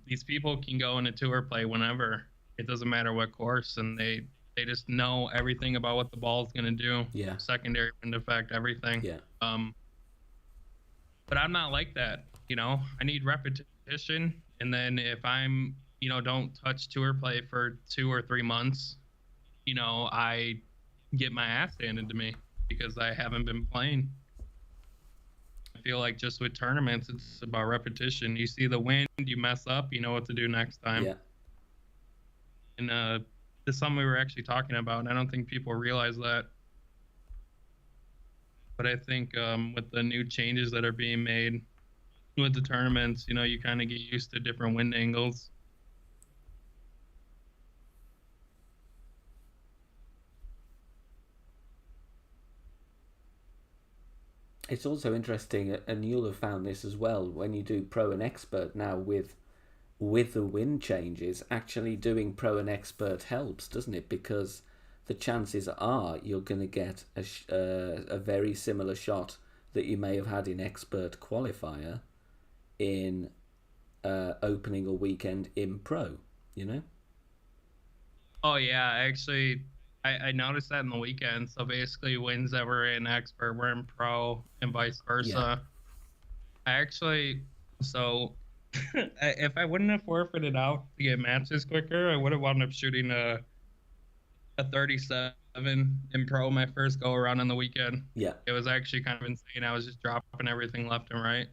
these people can go into tour play whenever. It doesn't matter what course, and they just know everything about what the ball is going to do. Yeah. Secondary wind effect, everything. Yeah. But I'm not like that. I need repetition, and then if I'm don't touch tour play for 2 or 3 months, I get my ass handed to me because I haven't been playing. I feel like just with tournaments, it's about repetition. You see the wind, you mess up, you know what to do next time. Yeah. And this is something we were actually talking about, and I don't think people realize that. But I think with the new changes that are being made with the tournaments, you kind of get used to different wind angles. It's also interesting, and you'll have found this as well, when you do pro and expert now with the wind changes, actually doing pro and expert helps, doesn't it? Because the chances are you're going to get a very similar shot that you may have had in expert qualifier in opening a weekend in pro, Oh yeah, actually I noticed that in the weekend. So basically wins that were in expert were in pro and vice versa. Yeah. If I wouldn't have forfeited out to get matches quicker, I would have wound up shooting a 37 in pro my first go around on the weekend. Yeah. It was actually kind of insane. I was just dropping everything left and right.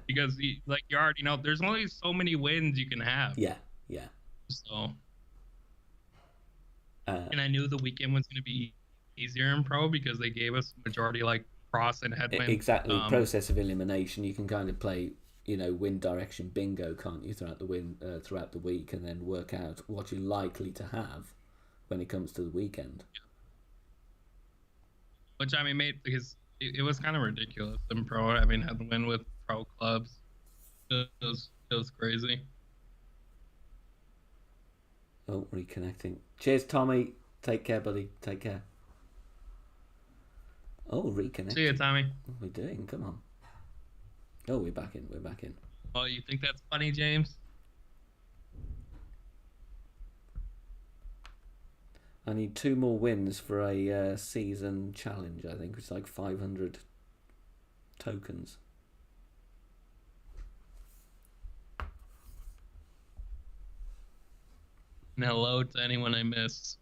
Because you already know there's only so many wins you can have. Yeah, yeah. So and I knew the weekend was going to be easier in pro because they gave us majority like cross and headwind. Exactly. Process of elimination. You can kind of play, wind direction bingo, can't you, throughout the week, and then work out what you're likely to have when it comes to the weekend. Which I mean, because it was kind of ridiculous in pro having had the win with pro clubs. It was crazy. Oh, reconnecting. Cheers, Tommy. Take care, buddy. Take care. Oh, reconnecting. See you, Tommy. What are we doing? Come on. Oh, we're back in. We're back in. Oh, you think that's funny, James? I need 2 more wins for a season challenge, I think. It's like 500 tokens. And hello to anyone I missed.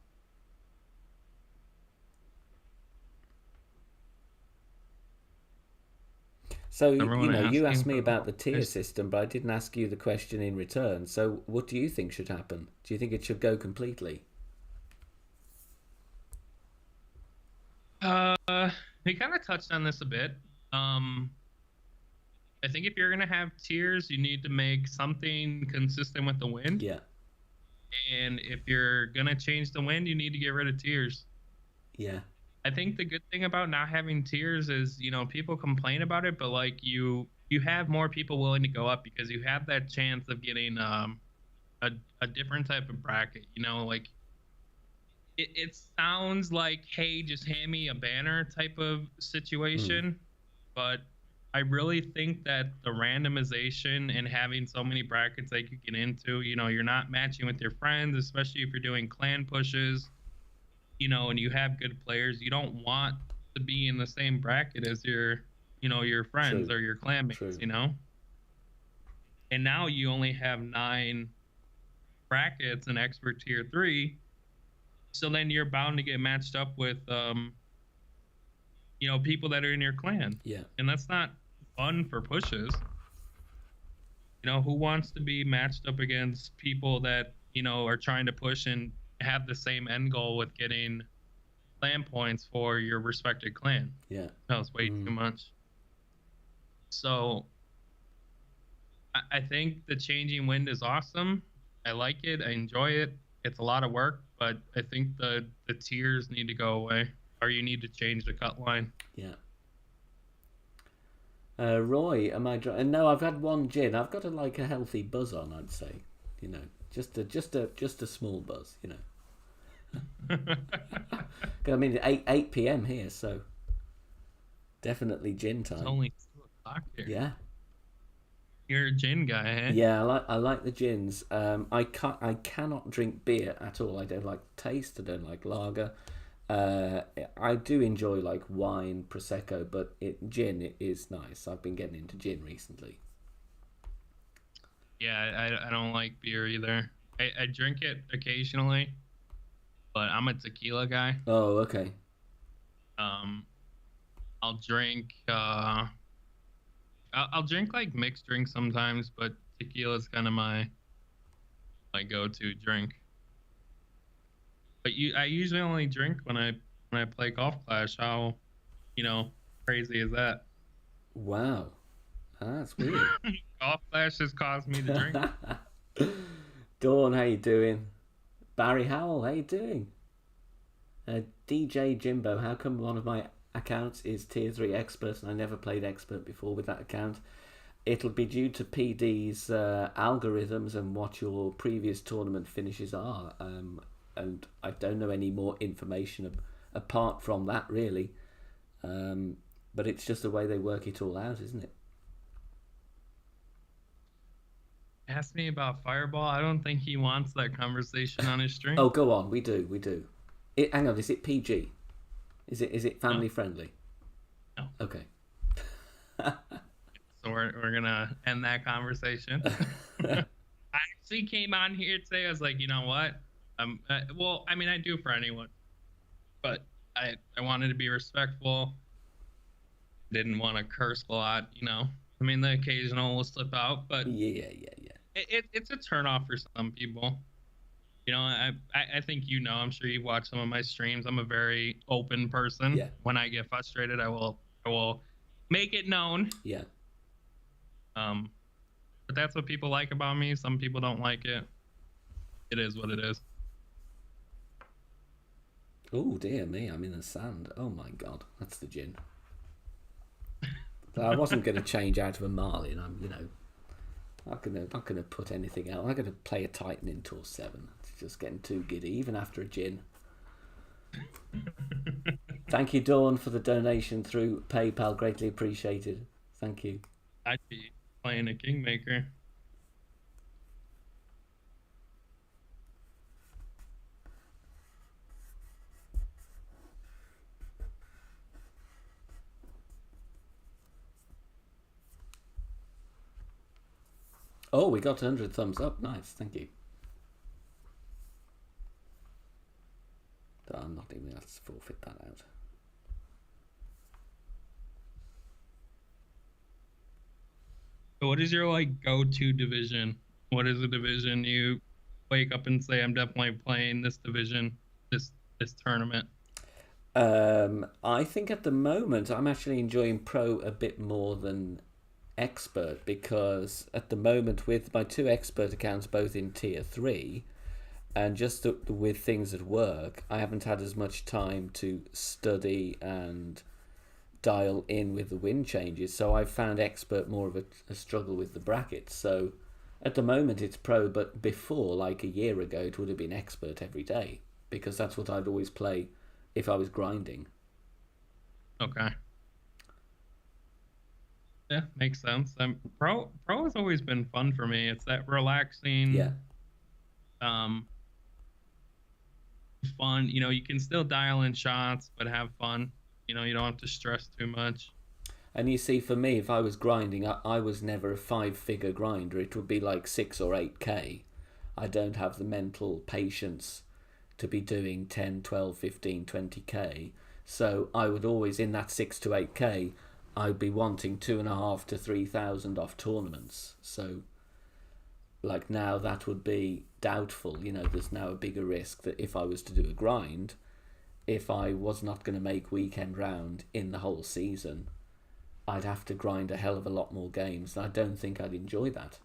So, you asked me about the tier system, but I didn't ask you the question in return. So, what do you think should happen? Do you think it should go completely? We kind of touched on this a bit. I think if you're going to have tiers, you need to make something consistent with the wind. Yeah. And if you're going to change the wind, you need to get rid of tiers. Yeah. I think the good thing about not having tiers is, people complain about it, but like you have more people willing to go up because you have that chance of getting a, a different type of bracket. Like it sounds like, hey, just hand me a banner type of Mm. situation, but I really think that the randomization and having so many brackets that you get into, you're not matching with your friends, especially if you're doing clan pushes, and you have good players. You don't want to be in the same bracket as your friends True. or your clanmates, True. And now you only have 9 brackets in expert tier 3. So then you're bound to get matched up with people that are in your clan. Yeah. And that's not fun for pushes. Who wants to be matched up against people that, are trying to push and have the same end goal with getting clan points for your respected clan? Yeah. That was way too much. So I think the changing wind is awesome. I like it. I enjoy it. It's a lot of work, but I think the tiers need to go away, or you need to change the cut line. Yeah. Roy, am I? No, I've had one gin. I've got a healthy buzz on. I'd say, just a small buzz. 'Cause I mean, 8 p.m. here, so definitely gin It's time. only 2 o'clock here. Yeah. You're a gin guy, eh? Yeah, I like the gins. I cannot drink beer at all. I don't like the taste. I don't like lager. I do enjoy like wine, prosecco, but gin it is nice. I've been getting into gin recently. Yeah, I don't like beer either. I drink it occasionally, but I'm a tequila guy. Oh, okay. Um, I'll drink I'll drink like mixed drinks sometimes, but tequila is kind of my go-to drink. But I usually only drink when I play Golf Clash. How you know crazy is that? Wow, that's weird. Golf Clash has caused me to drink. Dawn, how you doing? Barry Howell, how you doing? DJ Jimbo, how come one of my accounts is tier 3 expert and I never played expert before with that account? It'll be due to PD's algorithms and what your previous tournament finishes are. And I don't know any more information apart from that, really. But it's just the way they work it all out, isn't it? Ask me about Fireball. I don't think he wants that conversation on his stream. Oh, go on. We do. Hang on. Is it PG? Is it family No. friendly? No. Okay. So we're gonna end that conversation. I actually came on here today. I was like, you know what? Well, I mean, I do for anyone, but I wanted to be respectful. Didn't want to curse a lot. I mean, the occasional will slip out, but Yeah. it's a turnoff for some people. I think I'm sure you've watched some of my streams. I'm a very open person. Yeah. When I get frustrated, I will make it known. Yeah. But that's what people like about me. Some people don't like it. It is what it is. Oh dear me, I'm in the sand. Oh my god, that's the gin. I wasn't going to change out of a Marlin. I'm not gonna put anything out. I'm gonna play a Titan in Tour 7. It's just getting too giddy, even after a gin. Thank you, Dawn, for the donation through PayPal. Greatly appreciated. Thank you. I'd be playing a Kingmaker. Oh, we got 100 thumbs up. Nice, thank you. I'm not even going to forfeit that out. So what is your go-to division? What is a division you wake up and say, I'm definitely playing this division, this tournament? I think at the moment I'm actually enjoying Pro a bit more than Expert, because at the moment with my 2 Expert accounts both in tier 3, And just with things at work, I haven't had as much time to study and dial in with the wind changes. So I've found expert more of a struggle with the brackets. So at the moment it's pro, but before, like a year ago, it would have been expert every day because that's what I'd always play if I was grinding. Okay. Yeah, makes sense. Pro has always been fun for me. It's that relaxing, um, fun. You know, you can still dial in shots, but have fun. You know, you don't have to stress too much. And you see, for me, if I was grinding, I was never a 5-figure grinder. It would be like 6 or 8k. I don't have the mental patience to be doing 10, 12, 15, 20k. So I would always, in that 6 to 8k, I'd be wanting 2,500 to 3,000 off tournaments. So, like now, that would be doubtful. You know, there's now a bigger risk that if I was to do a grind, if I was not going to make weekend round in the whole season, I'd have to grind a hell of a lot more games. And I don't think I'd enjoy that.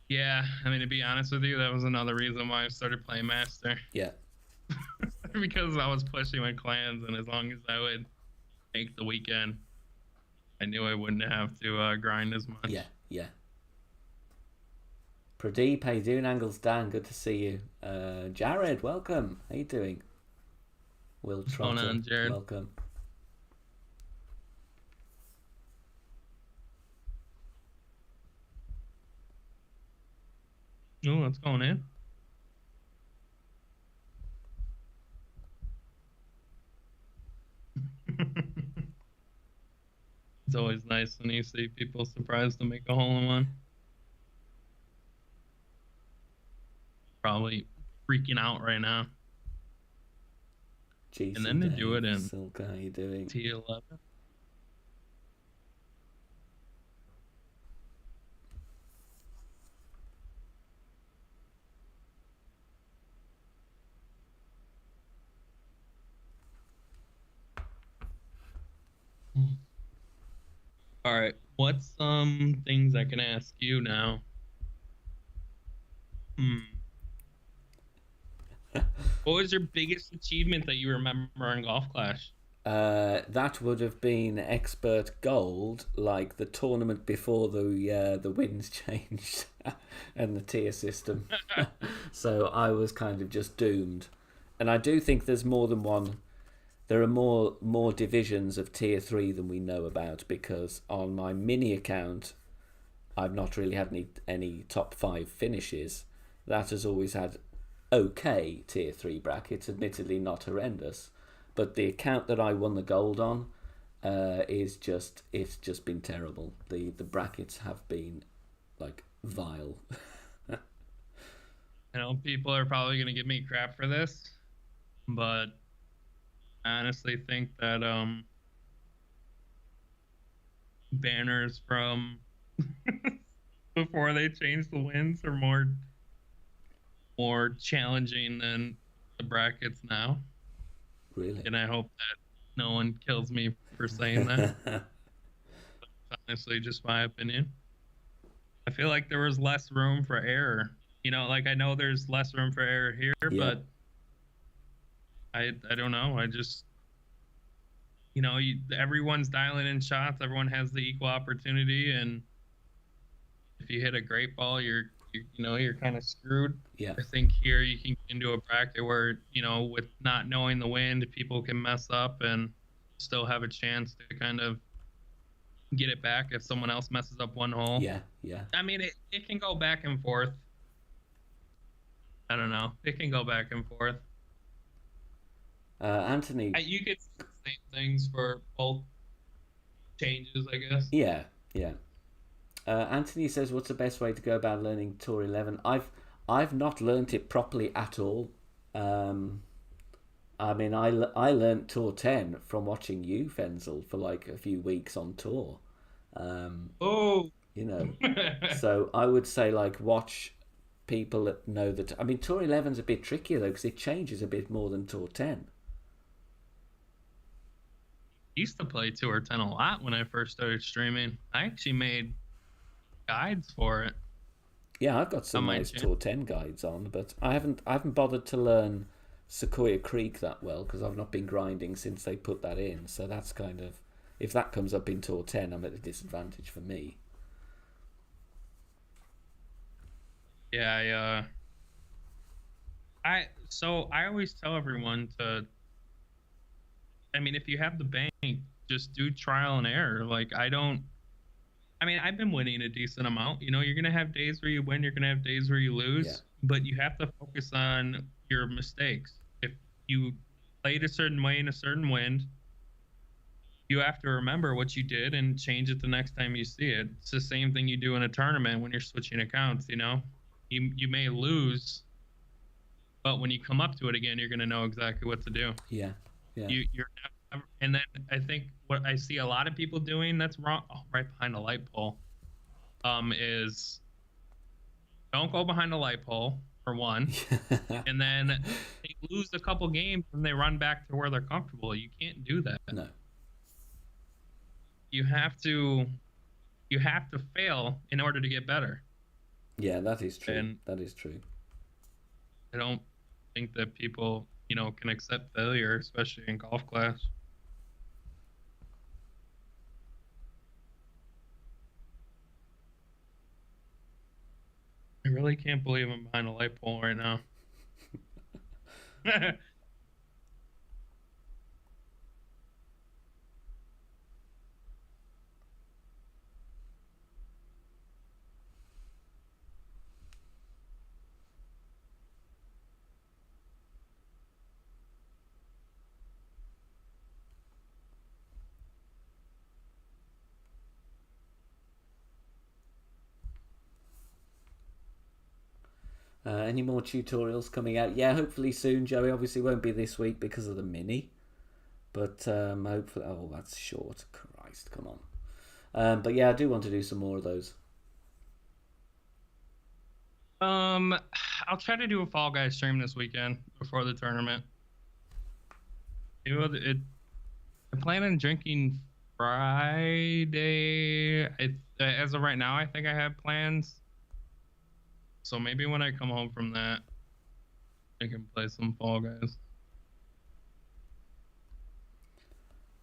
Yeah, I mean, to be honest with you, that was another reason why I started playing Master. Yeah. Because I was pushing my clans, and as long as I would make the weekend, I knew I wouldn't have to grind as much. Yeah, yeah. Pradeep, how you doing? Angles Dan, good to see you. Jared, welcome. How you doing? Will Trotter, What's going on, Jared? welcome. Oh, what's going in? It's always nice when you see people surprised to make a hole in one. Probably freaking out right now. GC and then to do it in Silka, how you doing? T11. All right, what's some things I can ask you now? What was your biggest achievement that you remember in Golf Clash? That would have been expert gold, like the tournament before the winds changed and the tier system. So I was kind of just doomed. And I do think there's more than one. There are more divisions of tier 3 than we know about, because on my mini account, I've not really had any top 5 finishes. That has always had okay tier 3 brackets, admittedly not horrendous. But the account that I won the gold on it's just been terrible. The brackets have been like vile. I know people are probably going to give me crap for this, but I honestly think that banners from before they changed the wins are more challenging than the brackets now. Really? And I hope that no one kills me for saying that. That's honestly just my opinion. I feel like there was less room for error. You know, like I know there's less room for error here, Yeah. but I don't know. I just, you know, everyone's dialing in shots. Everyone has the equal opportunity, and if you hit a great ball, you're kind of screwed. Yeah. I think here you can get into a bracket where, you know, with not knowing the wind, people can mess up and still have a chance to kind of get it back if someone else messes up one hole. Yeah, yeah. I mean, it can go back and forth. I don't know. It can go back and forth. Anthony. You could say the same things for both changes, I guess. Yeah, yeah. Anthony says, "What's the best way to go about learning Tour 11?" I've not learnt it properly at all. I mean, I learnt Tour 10 from watching you, Fenzl, for like a few weeks on tour. You know, so I would say like watch people that know that. I mean, Tour 11's a bit trickier though because it changes a bit more than Tour 10. I used to play Tour 10 a lot when I first started streaming. I actually made guides for it. Yeah, I've got some on my nice channel. Tour 10 guides on, but I haven't bothered to learn Sequoia Creek that well because I've not been grinding since they put that in. So that's kind of, if that comes up in Tour 10, I'm at a disadvantage for me. Yeah, I always tell everyone to, I mean, if you have the bank, just do trial and error. Like I mean, I've been winning a decent amount. You know, you're gonna have days where you win, you're gonna have days where you Yeah, lose, but you have to focus on your mistakes. If you played a certain way in a certain wind, you have to remember what you did and change it the next time you see it. It's the same thing you do in a tournament when you're switching accounts, you know? You may lose, but when you come up to it again, you're gonna know exactly what to do. yeah, yeah. You're never, and then I think what I see a lot of people doing that's wrong, oh, right behind a light pole, is don't go behind a light pole for one, and then they lose a couple games and they run back to where they're comfortable. You can't do that. No. You have to fail in order to get better. Yeah, that is true. And That is true. I don't think that people, you know, can accept failure, especially in golf class. I really can't believe I'm behind a light pole right now. Any more tutorials coming out? Yeah, hopefully soon, Joey. Obviously won't be this week because of the mini. But hopefully... Oh, that's short. Christ, come on. But yeah, I do want to do some more of those. I'll try to do a Fall Guys stream this weekend before the tournament. You know, I plan on drinking Friday. As of right now, I think I have plans. So maybe when I come home from that, I can play some Fall Guys.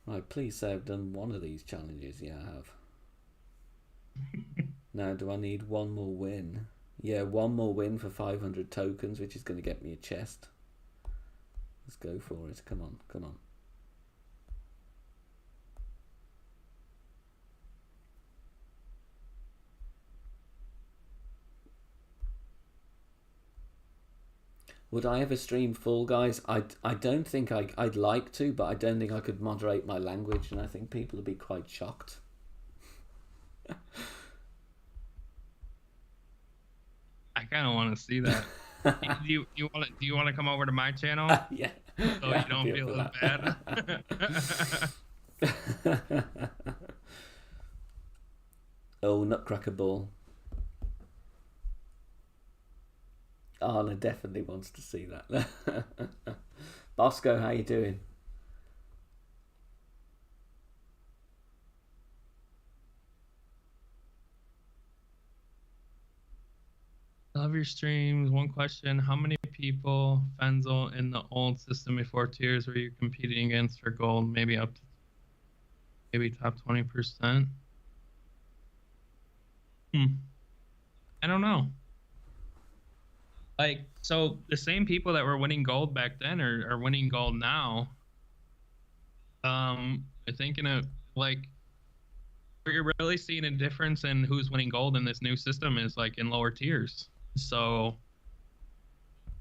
Right, please say I've done one of these challenges. Yeah, I have. Now, do I need one more win? Yeah, one more win for 500 tokens, which is going to get me a chest. Let's go for it. Come on, come on. Would I ever stream Fall Guys? I don't think I'd like to, but I don't think I could moderate my language, and I think people would be quite shocked. I kind of want to see that. do you want to come over to my channel? Yeah. So Yeah, you don't feel as bad. Oh, Nutcracker Ball. Arna definitely wants to see that. Bosco, how you doing? Love your streams. One question: how many people Fenzl in the old system before tiers were you competing against for gold? Maybe up to top 20%. I don't know. Like, so the same people that were winning gold back then are winning gold now. I think in a, like, where you're really seeing a difference in who's winning gold in this new system is like in lower tiers. So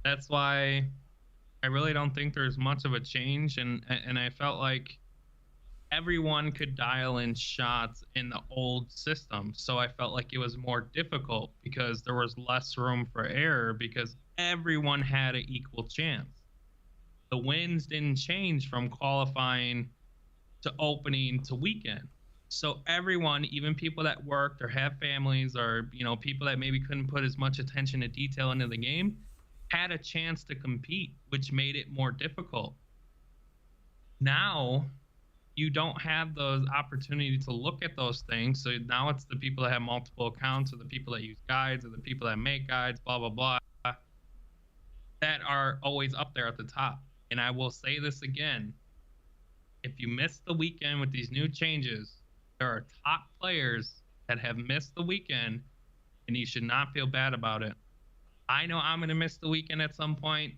that's why I really don't think there's much of a change, and I felt like everyone could dial in shots in the old system. So I felt like it was more difficult because there was less room for error because everyone had an equal chance. The wins didn't change from qualifying to opening to weekend. So everyone, even people that worked or have families or, you know, people that maybe couldn't put as much attention to detail into the game, had a chance to compete, which made it more difficult. Now, you don't have those opportunity to look at those things. So now it's the people that have multiple accounts, or the people that use guides, or the people that make guides, blah blah blah, that are always up there at the top. And I will say this again: if you miss the weekend with these new changes, there are top players that have missed the weekend, and you should not feel bad about it. I know I'm going to miss the weekend at some point.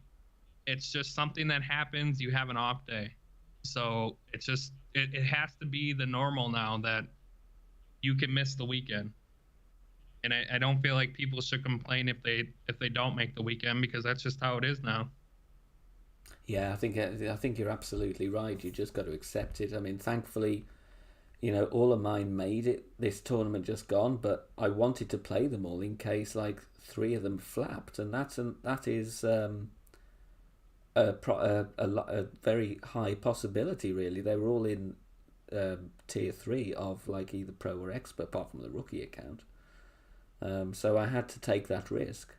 It's just something that happens. You have an off day. So it's just, it has to be the normal now that you can miss the weekend. And I don't feel like people should complain if they don't make the weekend, because that's just how it is now. Yeah, I think you're absolutely right. You just got to accept it. I mean, thankfully, all of mine made it this tournament just gone, but I wanted to play them all in case like 3 of them flapped, and that is a very high possibility. Really, they were all in tier 3 of like either pro or expert, apart from the rookie account. So I had to take that risk.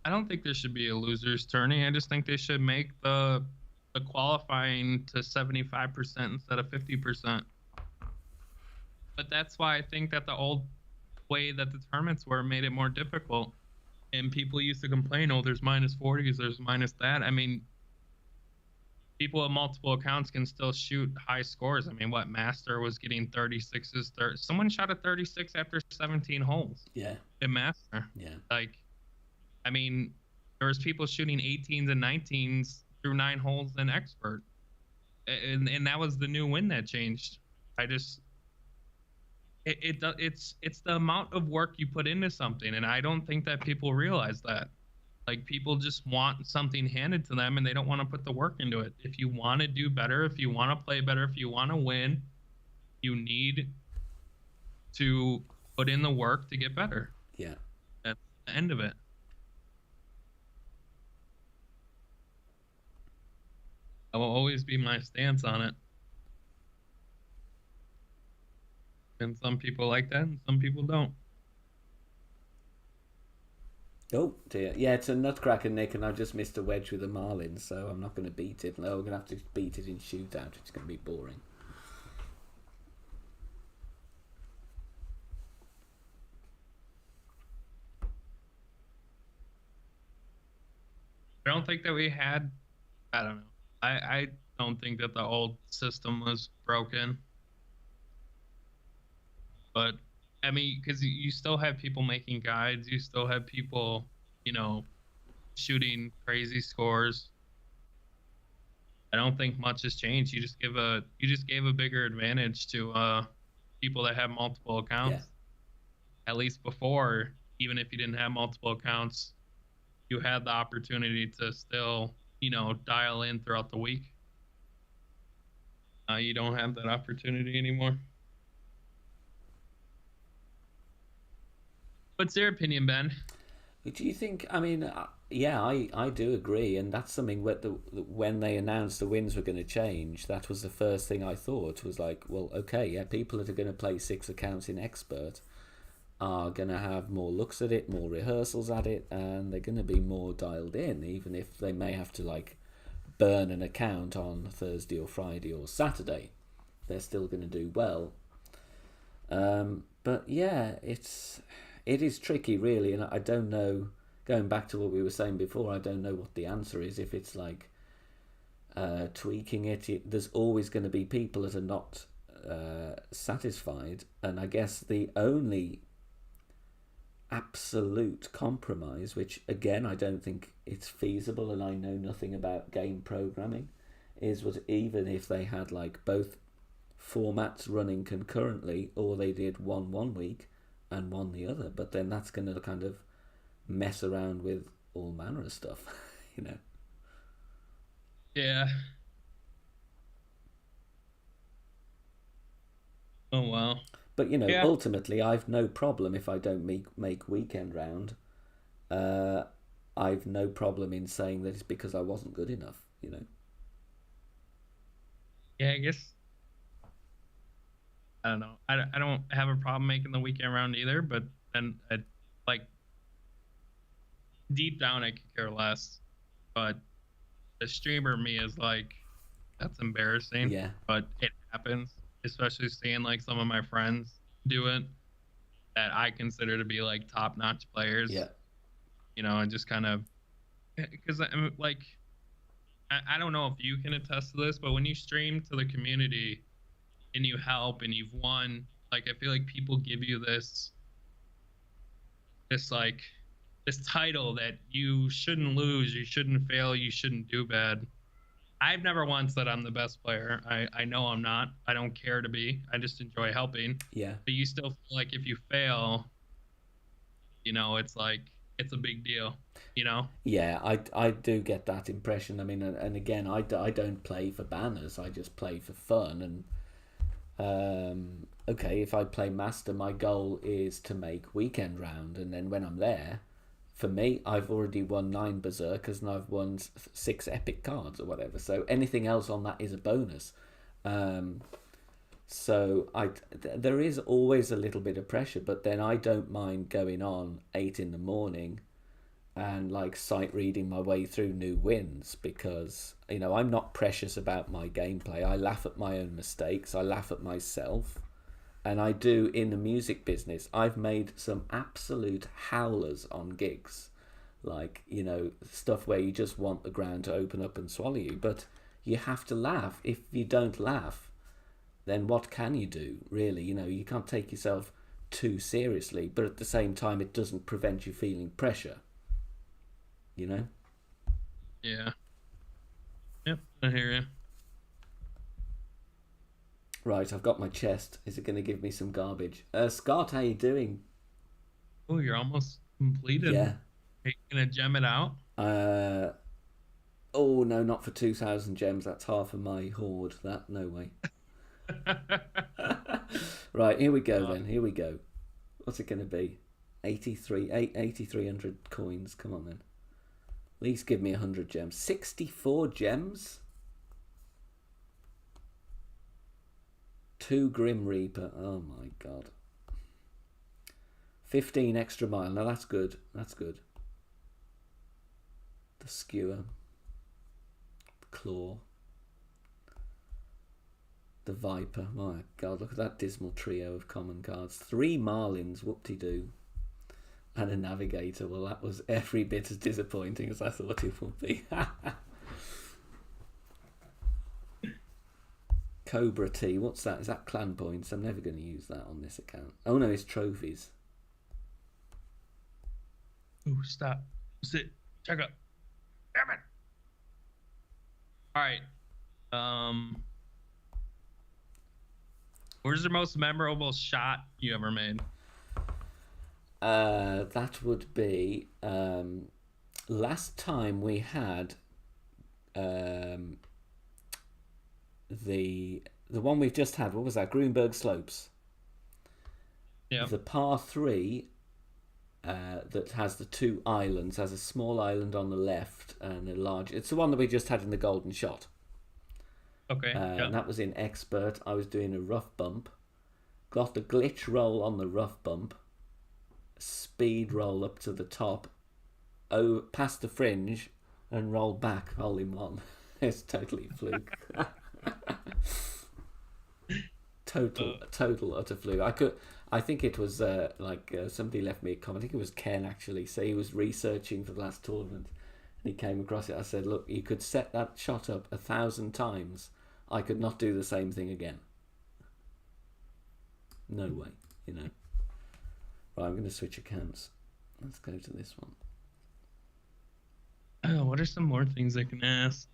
I don't think there should be a losers tourney. I just think they should make the qualifying to 75% instead of 50%. But that's why I think that the old way that the tournaments were made it more difficult. And people used to complain, oh, there's minus 40s, there's minus that. I mean, people with multiple accounts can still shoot high scores. I mean, what, Master was getting 36s. Someone shot a 36 after 17 holes. Yeah. In Master. Yeah. Like, I mean, there was people shooting 18s and 19s through 9 holes in Expert. And that was the new win that changed. It's the amount of work you put into something, and I don't think that people realize that. Like, people just want something handed to them, and they don't want to put the work into it. If you want to do better, if you want to play better, if you want to win, you need to put in the work to get better. Yeah. That's the end of it. That will always be my stance on it. And some people like that, and some people don't. Oh dear. Yeah, it's a nutcracker, Nick, and I just missed a wedge with a marlin, so I'm not going to beat it. No, we're going to have to beat it in shootout. It's going to be boring. I don't think that we had, I don't know. I don't think that the old system was broken. But, I mean, because you still have people making guides. You still have people, shooting crazy scores. I don't think much has changed. You just gave a bigger advantage to people that have multiple accounts. Yeah. At least before, even if you didn't have multiple accounts, you had the opportunity to still, dial in throughout the week. You don't have that opportunity anymore. What's your opinion, Ben? Do you think, I mean, yeah, I do agree, and that's something that when they announced the wins were going to change, that was the first thing I thought, was like, well, okay, yeah, people that are going to play 6 accounts in Expert are going to have more looks at it, more rehearsals at it, and they're going to be more dialed in, even if they may have to, like, burn an account on Thursday or Friday or Saturday. They're still going to do well. But yeah, it is tricky, really, and I don't know, going back to what we were saying before, I don't know what the answer is. If it's like tweaking it, there's always going to be people that are not satisfied, and I guess the only absolute compromise, which again I don't think it's feasible, and I know nothing about game programming, is what even if they had like both formats running concurrently, or they did one week and one the other, but then that's going to kind of mess around with all manner of stuff. Yeah. Oh wow. But ultimately I've no problem if I don't make weekend round. I've no problem in saying that it's because I wasn't good enough. Yeah, I guess, I don't know. I don't have a problem making the weekend round either, but then like deep down I could care less. But the streamer me is like, That's embarrassing. Yeah. But it happens, especially seeing like some of my friends do it that I consider to be like top-notch players. Yeah. And just kind of because I'm like I don't know if you can attest to this, but when you stream to the community and you help and you've won, like I feel like people give you this like this title that you shouldn't lose, you shouldn't fail, you shouldn't do bad. I've never once said I'm the best player. I know I'm not. I don't care to be. I just enjoy helping. Yeah. But you still feel like if you fail, it's like it's a big deal, Yeah, I do get that impression. I mean, and again, I don't play for banners. I just play for fun. And okay, if I play master, my goal is to make weekend round, and then when I'm there, for me, I've already won 9 berserkers and I've won 6 epic cards or whatever. So anything else on that is a bonus. So there is always a little bit of pressure, but then I don't mind going on 8 in the morning and like sight reading my way through new wins, because I'm not precious about my gameplay. I laugh at my own mistakes, I laugh at myself, and I do. In the music business, I've made some absolute howlers on gigs, like stuff where you just want the ground to open up and swallow you, but you have to laugh. If you don't laugh, then what can you do, really? You can't take yourself too seriously, but at the same time it doesn't prevent you feeling pressure. Yeah. Yep, I hear you. Right, I've got my chest. Is it going to give me some garbage? Scott, how you doing? Oh, you're almost completed. Yeah. Are you gonna gem it out? Oh no, not for 2,000 gems. That's half of my hoard. No way. Right, here we go then. Here we go. What's it going to be? 8,300 coins. Come on then. At least give me 100 gems. 64 gems? 2 Grim Reaper. Oh my god. 15 extra mile. Now that's good. That's good. The Skewer. The Claw. The Viper. My god, look at that dismal trio of common cards. 3 Marlins. Whoop-de-doo. And a Navigator. Well, that was every bit as disappointing as I thought it would be. Cobra T. What's that? Is that clan points? I'm never going to use that on this account. Oh no, it's trophies. Ooh, stop. Sit. Check up. Damn it. Alright. Where's the most memorable shot you ever made? That would be last time we had the one we've just had. What was that? Grunberg Slopes. Yeah. The par 3 that has the 2 islands, has a small island on the left and a large. It's the one that we just had in the Golden Shot. Okay. Yeah. And that was in Expert. I was doing a rough bump. Got the glitch roll on the rough bump. Speed roll up to the top. Oh, past the fringe and roll back, hole in one. It's totally fluke. Total utter fluke. I think it was somebody left me a comment. I think it was Ken actually. So he was researching for the last tournament and he came across it. I said, look, you could set that shot up 1,000 times. I could not do the same thing again. No way, Right, I'm going to switch accounts. Let's go to this one. Oh, what are some more things I can ask?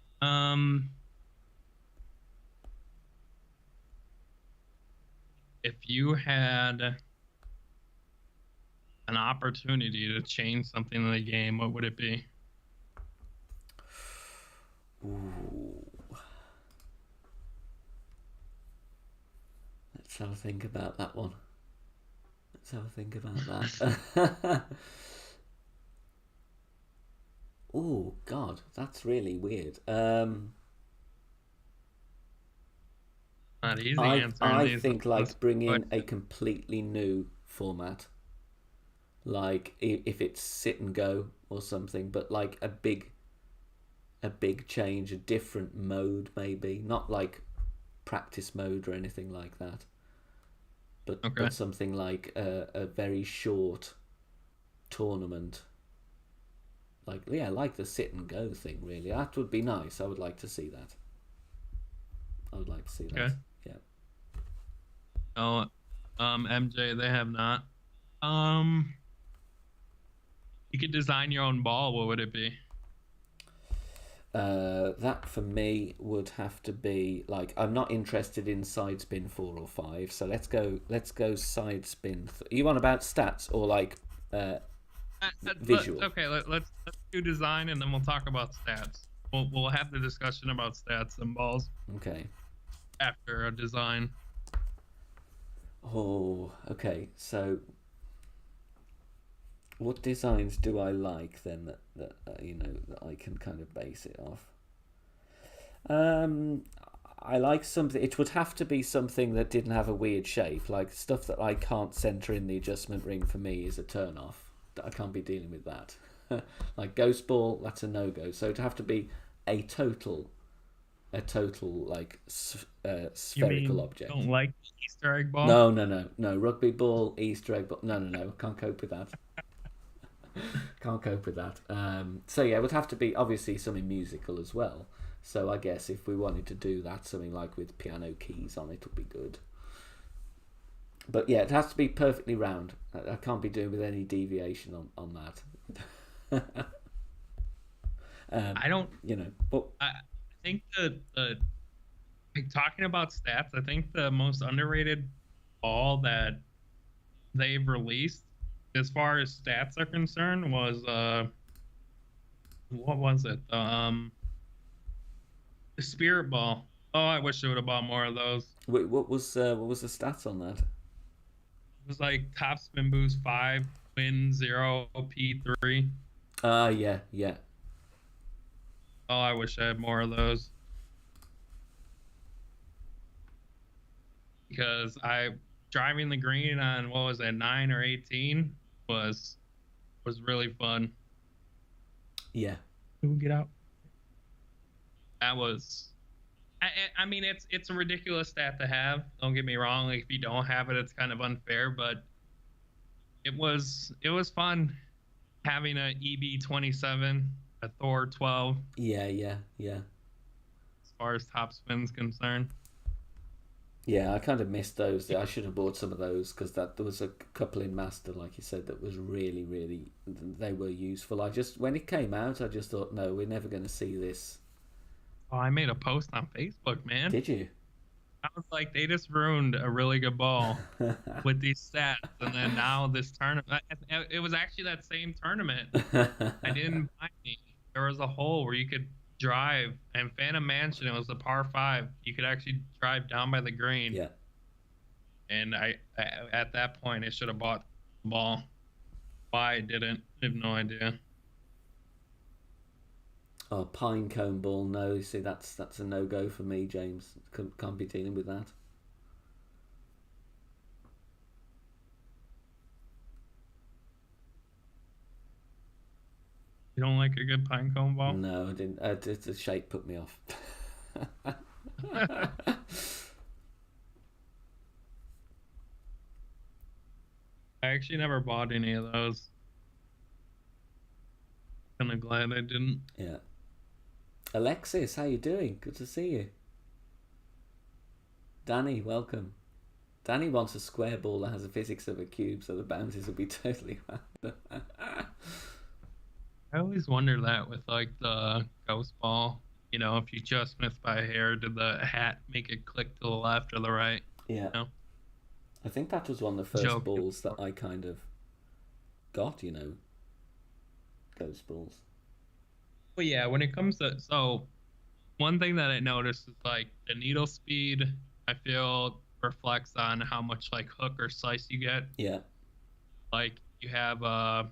If you had an opportunity to change something in the game, what would it be? Ooh. Let's have a think about that one. Let's have a think about that. Oh God, that's really weird. Not easy I think like bring in a completely new format, like if it's sit and go or something, but like a big a big change, a different mode maybe, not like practice mode or anything like that, but something like a very short tournament, like the sit and go thing. Really, that would be nice. I would like to see that. Okay. Yeah. Oh, MJ, they have not. You could design your own ball. What would it be? That for me would have to be like, I'm not interested in side spin 4 or 5, so let's go side spin. You want about stats or like visual? Let's do design and then we'll talk about stats. We'll have the discussion about stats and balls. Okay. After a design. Oh, okay. So, what designs do I like then that I can kind of base it off? I like something. It would have to be something that didn't have a weird shape, like stuff that I can't center in the adjustment ring. For me, is a turn off. I can't be dealing with that. Like ghost ball, that's a no go. So it'd have to be a total like spherical object. Don't like Easter egg ball? No. Rugby ball, Easter egg ball. No. Can't cope with that. Can't cope with that. So yeah, it would have to be obviously something musical as well. So I guess if we wanted to do that, something like with piano keys on it would be good. But yeah, it has to be perfectly round. I can't be doing with any deviation on that. I don't. But I think the like talking about stats, I think the most underrated ball that they've released as far as stats are concerned was what was it? The Spirit Ball. Oh, I wish they would have bought more of those. Wait, what was the stats on that? It was like top spin boost 5, win 0, P3. Yeah. Oh, I wish I had more of those. Because driving the green on what was that, 9 or 18 was really fun. Yeah. Get out. That was. I mean, it's a ridiculous stat to have. Don't get me wrong. Like if you don't have it, it's kind of unfair. But it was fun having a EB27, a Thor 12. Yeah. As far as top spin's concerned. Yeah, I kind of missed those. I should have bought some of those because there was a couple in Master, like you said, that was really, really, they were useful. When it came out, I just thought, no, we're never going to see this. Oh, I made a post on Facebook, man. Did you? I was like, they just ruined a really good ball with these stats. And then now this tournament, it was actually that same tournament. I didn't buy any. There was a hole where you could drive, and Phantom Mansion, it was a par 5. You could actually drive down by the green. Yeah. And I at that point, I should have bought the ball. Why I didn't, I have no idea. Oh, pine cone ball, no. See, that's a no-go for me, James. Can't be dealing with that. You don't like a good pine cone ball? No, I didn't. The shape put me off. I actually never bought any of those. Kind of glad I didn't. Yeah. Alexis, how you doing? Good to see you. Danny, welcome. Danny wants a square ball that has the physics of a cube, so the bounces will be totally random. I always wonder that with like the ghost ball. If you just missed by a hair, did the hat make it click to the left or the right? Yeah. I think that was one of the first balls that I kind of got, ghost balls. Well, yeah, when it comes to, so one thing that I noticed is like the needle speed, I feel reflects on how much like hook or slice you get. Yeah. Like you have a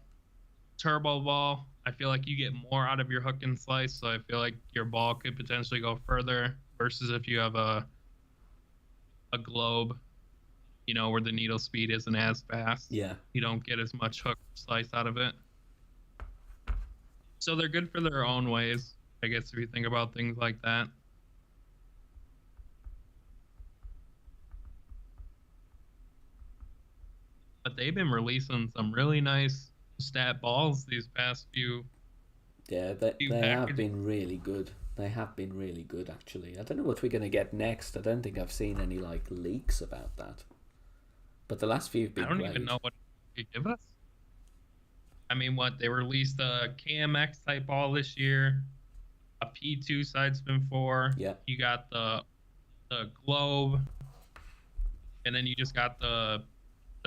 turbo ball, I feel like you get more out of your hook and slice, so I feel like your ball could potentially go further versus if you have a globe, where the needle speed isn't as fast. Yeah. You don't get as much hook or slice out of it. So they're good for their own ways. I guess if you think about things like that. But they've been releasing some really nice stat balls these past few Yeah, they have packages. been really good. They have been really good, actually. I don't know what we're going to get next. I don't think I've seen any like leaks about that. But the last few have I been don't even great. know what they give us. I mean, what they released a KMX type ball this year, a P2 side spin 4. Yeah. You got the globe, and then you just got the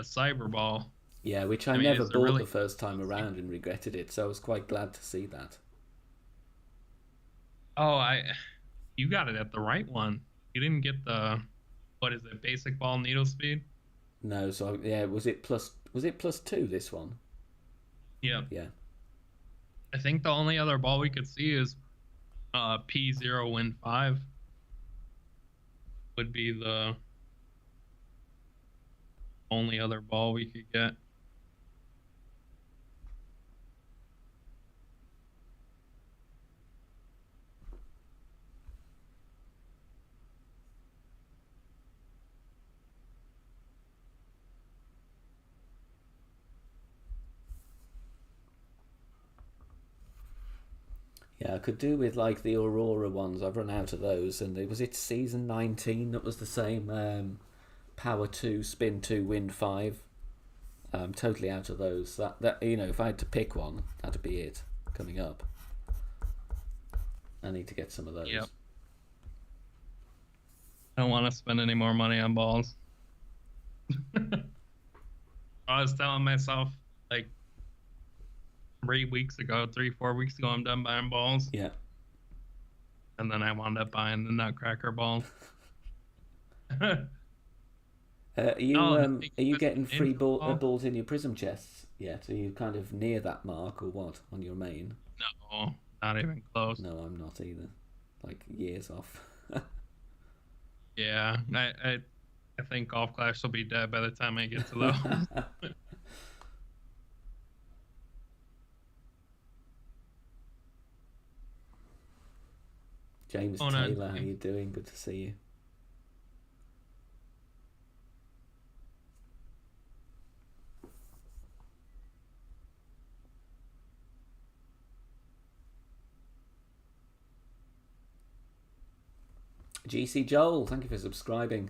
cyber ball. Yeah, which I I mean, never is there bought really? the first time around and regretted it, so I was quite glad to see that. Oh, you got it at the right one. You didn't get the, what is it, basic ball needle speed? No, so yeah, was it +2 this one? Yeah. Yeah. I think the only other ball we could see is P0 Win 5 would be the only other ball we could get. Yeah, I could do with like the Aurora ones. I've run out of those, and it season 19 that was the same. Power 2, spin 2, win 5. I'm totally out of those. That if I had to pick one, that'd be it. Coming up, I need to get some of those. Yep. I don't want to spend any more money on balls. I was telling myself like 3 weeks ago, 4 weeks ago, I'm done buying balls. Yeah. And then I wound up buying the Nutcracker balls. Are you getting free ball? balls in your prism chests yet? Are you kind of near that mark or what on your main? No, not even close. No, I'm not either. Like years off. Yeah, I think Golf Clash will be dead by the time I get to those. James Taylor, how you doing? Good to see you. GC Joel, thank you for subscribing.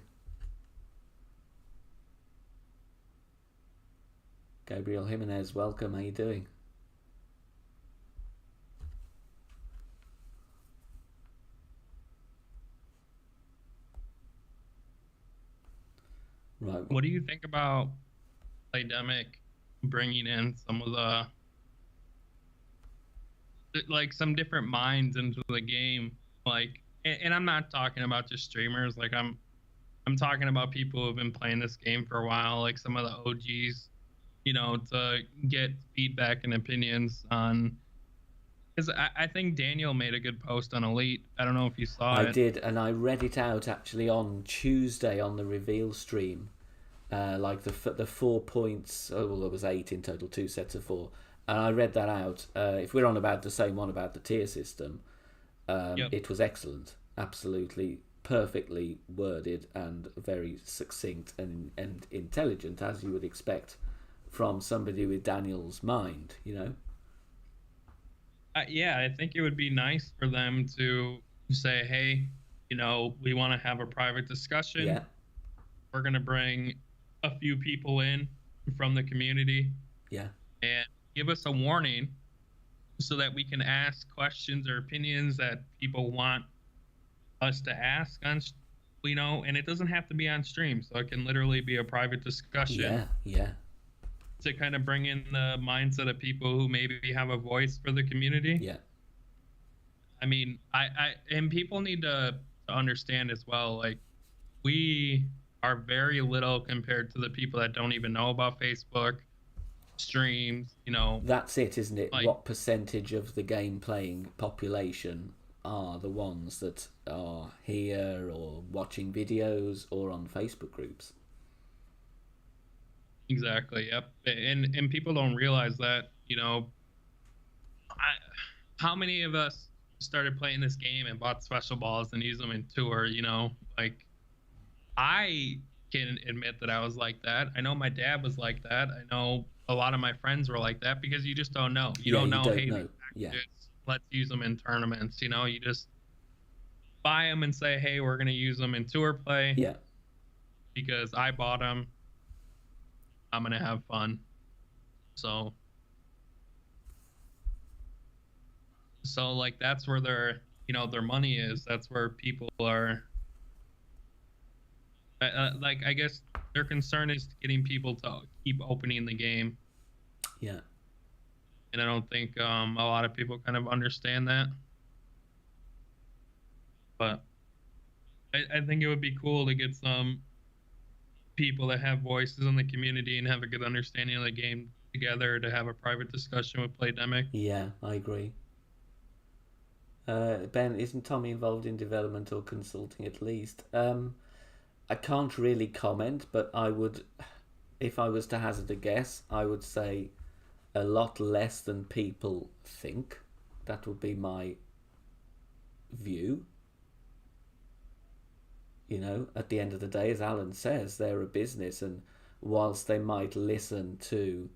Gabriel Jimenez, welcome. How you doing? Right. What do you think about Playdemic bringing in some of some different minds into the game? And I'm not talking about just streamers. I'm talking about people who've been playing this game for a while, like some of the OGs, to get feedback and opinions on. Because I think Daniel made a good post on Elite. I don't know if you saw it. I did, and I read it out actually on Tuesday on the reveal stream. Like the 4 points. Oh, well, there was 8 in total, 2 sets of 4. And I read that out. If we're on about the same one about the tier system, Yep. It was excellent. Absolutely perfectly worded and very succinct and intelligent, as you would expect from somebody with Daniel's mind, Yeah, I think it would be nice for them to say, hey, we want to have a private discussion. Yeah. We're going to bring a few people in from the community. Yeah. And give us a warning so that we can ask questions or opinions that people want us to ask on, and it doesn't have to be on stream. So it can literally be a private discussion. Yeah, yeah. To kind of bring in the mindset of people who maybe have a voice for the community. Yeah. I mean, and people need to understand as well, like, we are very little compared to the people that don't even know about Facebook streams, That's it, isn't it? like, What percentage of the game playing population are the ones that are here or watching videos or on Facebook groups? exactly. Yep. And people don't realize that, how many of us started playing this game and bought special balls and use them in tour, you know, like I can admit that I was like that. I know my dad was like that. I know a lot of my friends were like that because you just don't know. You Yeah, don't you know, don't hey, these know. Yeah. packages, let's use them in tournaments. You know, you just buy them and say, hey, we're going to use them in tour play Yeah. because I bought them. I'm going to have fun. So like that's where their, you know, their money is. That's where people are like, I guess their concern is getting people to keep opening the game. Yeah. And I don't think a lot of people kind of understand that. But I think it would be cool to get some people that have voices in the community and have a good understanding of the game together to have a private discussion with Playdemic. Yeah, I agree. Ben, isn't Tommy involved in development or consulting at least? I can't really comment, but I would, if I was to hazard a guess, I would say a lot less than people think. That would be my view. You know, at the end of the day, as Alan says, they're a business, and whilst they might listen to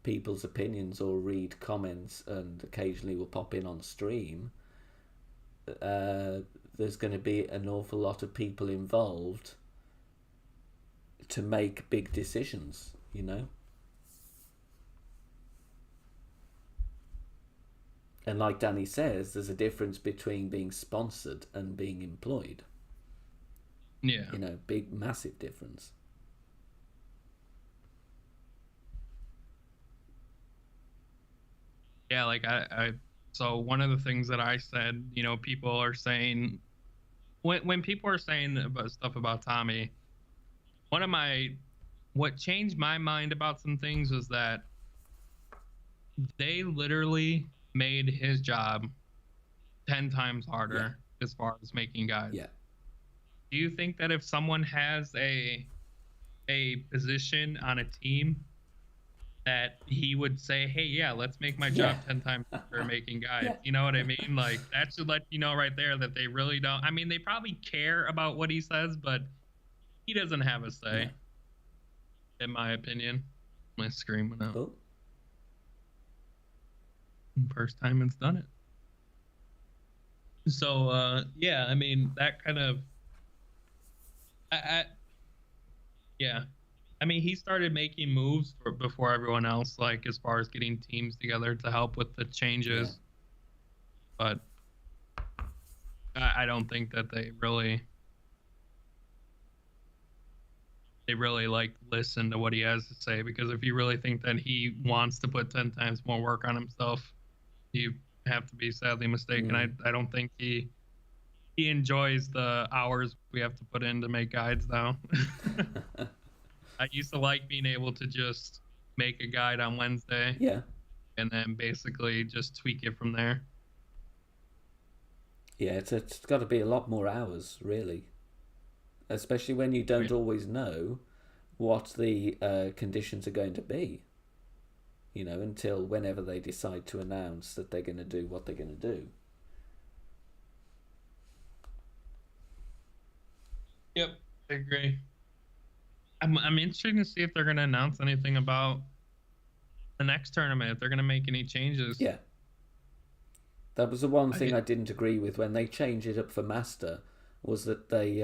people's opinions or read comments and occasionally will pop in on stream, there's going to be an awful lot of people involved to make big decisions, you know? And like Danny says, there's a difference between being sponsored and being employed. Yeah. You know, big, massive difference. Yeah, like so one of the things that I said, you know, people are saying when people are saying about stuff about Tommy, what changed my mind about some things was that they literally made his job 10 times harder as far as making guides. Yeah. Do you think that if someone has a position on a team that he would say, hey, yeah, let's make my job 10 times harder making guides? Yeah. You know what I mean? Like, that should let you know right there that they really don't. I mean, they probably care about what he says, but he doesn't have a say, in my opinion. My screen went out. Oh. First time it's done it. So, yeah, I mean, that kind of, yeah. I mean, he started making moves before everyone else, like as far as getting teams together to help with the changes. Yeah. But I don't think that they really like listen to what he has to say, because if you really think that he wants to put 10 times more work on himself, you have to be sadly mistaken. I don't think he enjoys the hours we have to put in to make guides now. I used to like being able to just make a guide on Wednesday. Yeah. And then basically just tweak it from there. Yeah, it's got to be a lot more hours, really. Especially when you don't always know what the conditions are going to be. You know, until whenever they decide to announce that they're going to do what they're going to do. Yep, I agree. I'm interested to see if they're going to announce anything about the next tournament, if they're going to make any changes. Yeah. That was the one thing I didn't agree with when they changed it up for Master, was that they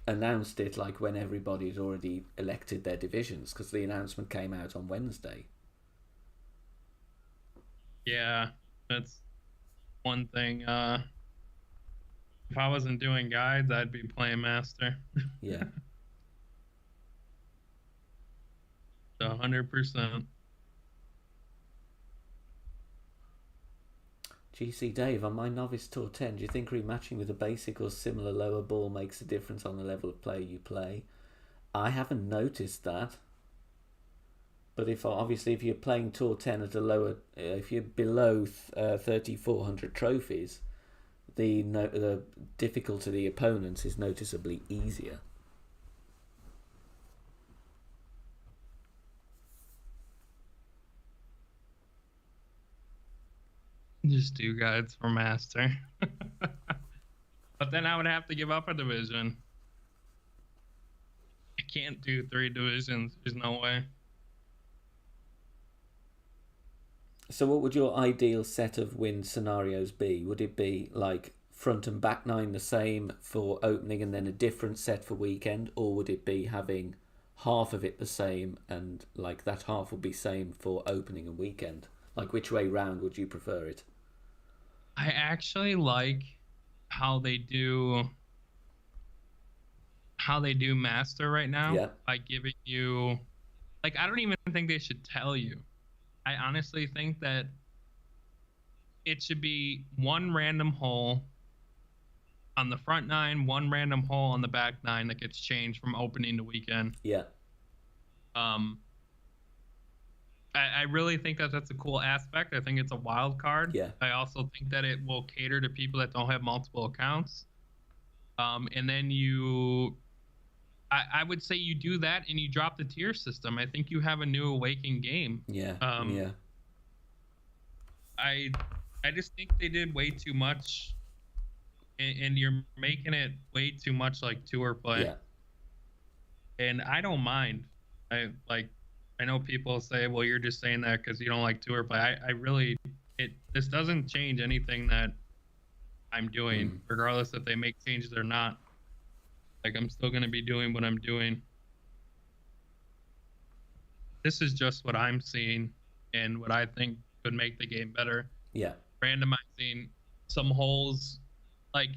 announced it like when everybody had already elected their divisions, because the announcement came out on Wednesday. Yeah, that's one thing. If I wasn't doing guides, I'd be playing Master. Yeah. 100%. GC Dave, on my Novice Tour 10, do you think rematching with a basic or similar lower ball makes a difference on the level of play you play? I haven't noticed that. But if you're playing Tour 10 at a lower, if you're below 3,400 trophies, the difficulty of the opponents is noticeably easier. just do guides for master. But then I would have to give up a division. I can't do 3 divisions. There's no way. So what would your ideal set of win scenarios be? Would it be like front and back 9 the same for opening and then a different set for weekend? Or would it be having half of it the same and like that half would be same for opening and weekend? Like which way round would you prefer it? I actually like how they do master right now. Yeah. By giving you, like, I don't even think they should tell you. I honestly think that it should be one random hole on the front 9, one random hole on the back 9 that gets changed from opening to weekend. Yeah. I really think that that's a cool aspect. I think it's a wild card. Yeah. I also think that it will cater to people that don't have multiple accounts. And then I would say you do that and you drop the tier system. I think you have a new awakened game. Yeah. Yeah. I just think they did way too much, and you're making it way too much like tour play. Yeah. And I don't mind. I know people say, well, you're just saying that because you don't like tour play. This doesn't change anything that I'm doing, regardless if they make changes or not. Like, I'm still going to be doing what I'm doing. This is just what I'm seeing and what I think could make the game better. Yeah. Randomizing some holes, like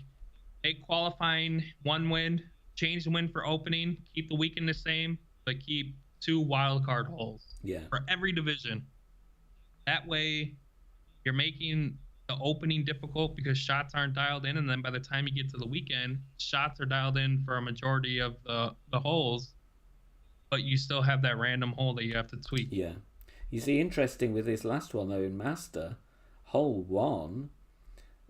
make qualifying 1 win, change the win for opening, keep the weekend the same, but keep 2 wildcard holes for every division. That way, you're making the opening difficult because shots aren't dialed in, and then by the time you get to the weekend, shots are dialed in for a majority of the holes, but you still have that random hole that you have to tweak. Yeah. You see, interesting with this last one, though, in Master, hole 1,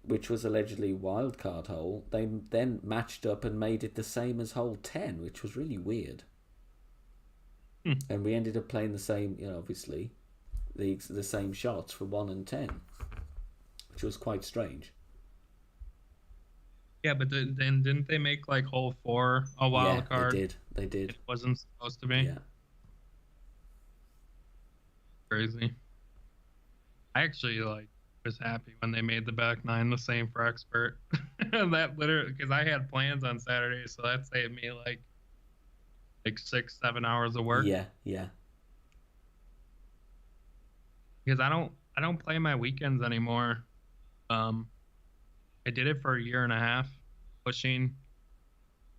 which was allegedly wildcard hole, they then matched up and made it the same as hole 10, which was really weird. And we ended up playing the same, obviously, the same shots for 1 and 10, which was quite strange. Yeah, but then didn't they make like hole 4 a wild card? They did. It wasn't supposed to be. Yeah. Crazy. I actually was happy when they made the back 9 the same for expert. That literally, because I had plans on Saturday, so that saved me like 6-7 hours of work. Yeah. Because I don't play my weekends anymore. I did it for a year and a half, pushing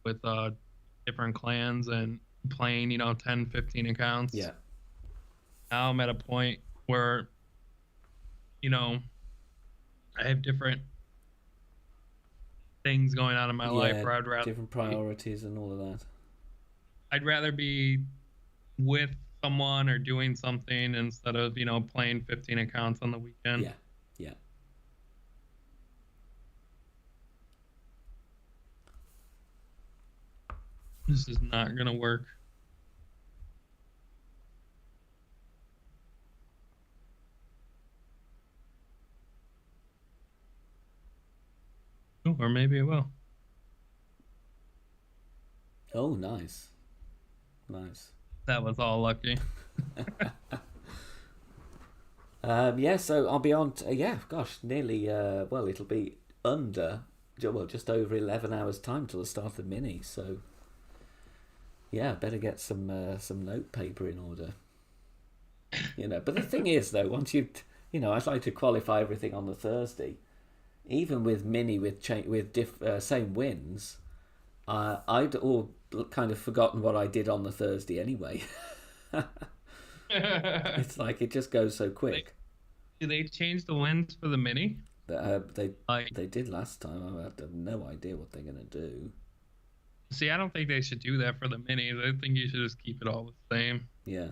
with different clans and playing 10, 15 accounts. Yeah. Now I'm at a point where I have different things going on in my life where I'd rather different priorities and all of that. I'd rather be with someone or doing something instead of, playing 15 accounts on the weekend. Yeah. This is not going to work. Oh, or maybe it will. Oh, nice. That was all lucky. So I'll be on. Nearly. It'll be just over 11 hours time till the start of the mini. So, better get some note paper in order. But the thing is, though, once I'd like to qualify everything on the Thursday, even with mini with same wins. I'd all kind of forgotten what I did on the Thursday anyway. It's like it just goes so quick. Do they change the wins for the mini? They did last time. I have no idea what they're going to do. See, I don't think they should do that for the minis. I think you should just keep it all the same. Yeah.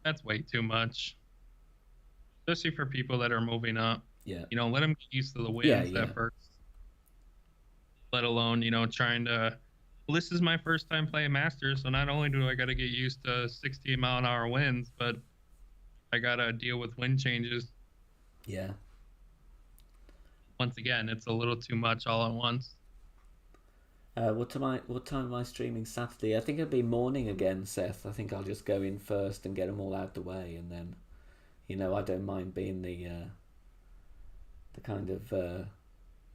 That's way too much. Especially for people that are moving up. Yeah. Let them get used to the wins at first. Let alone, trying to... Well, this is my first time playing Masters, so not only do I got to get used to 60-mile-an-hour winds, but I got to deal with wind changes. Yeah. once again, it's a little too much all at once. What time am I streaming Saturday? I think it'll be morning again, Seth. I think I'll just go in first and get them all out the way, and then, I don't mind being the kind of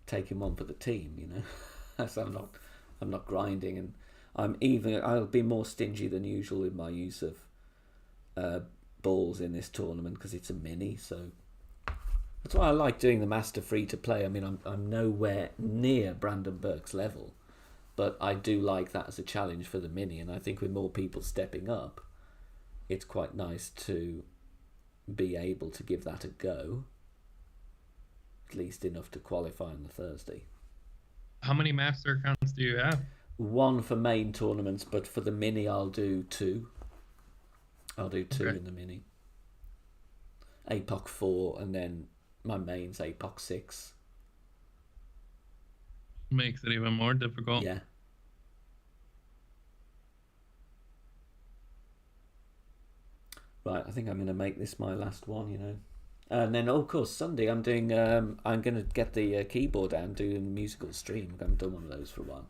taking one for the team. So I'm not grinding, and I'll be more stingy than usual in my use of balls in this tournament because it's a mini. So that's why I like doing the Master free to play. I mean, I'm nowhere near Brandon Burke's level, but I do like that as a challenge for the mini, and I think with more people stepping up, it's quite nice to be able to give that a go, at least enough to qualify on the Thursday. How many master accounts do you have? One for main tournaments, but for the mini I'll do two. I'll do two Okay. in the mini. APOC 4, and then my main's APOC 6. Makes it even more difficult. Yeah. Right, I think I'm going to make this my last one. And then, of course, Sunday I'm doing. I'm going to get the keyboard out and do a musical stream. I haven't done one of those for a while.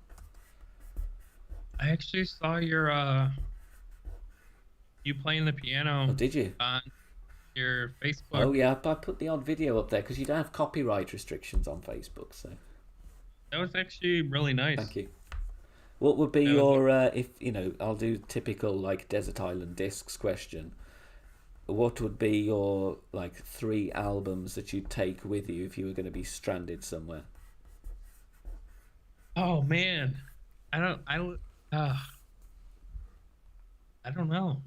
I actually saw you playing the piano Oh, did you? on your Facebook. Oh, yeah. I put the odd video up there because you don't have copyright restrictions on Facebook. So That was actually really nice. thank you. What would be That was- your I'll do typical like Desert Island Discs question. What would be your like 3 albums that you'd take with you if you were going to be stranded somewhere? Oh man, uh, I don't know.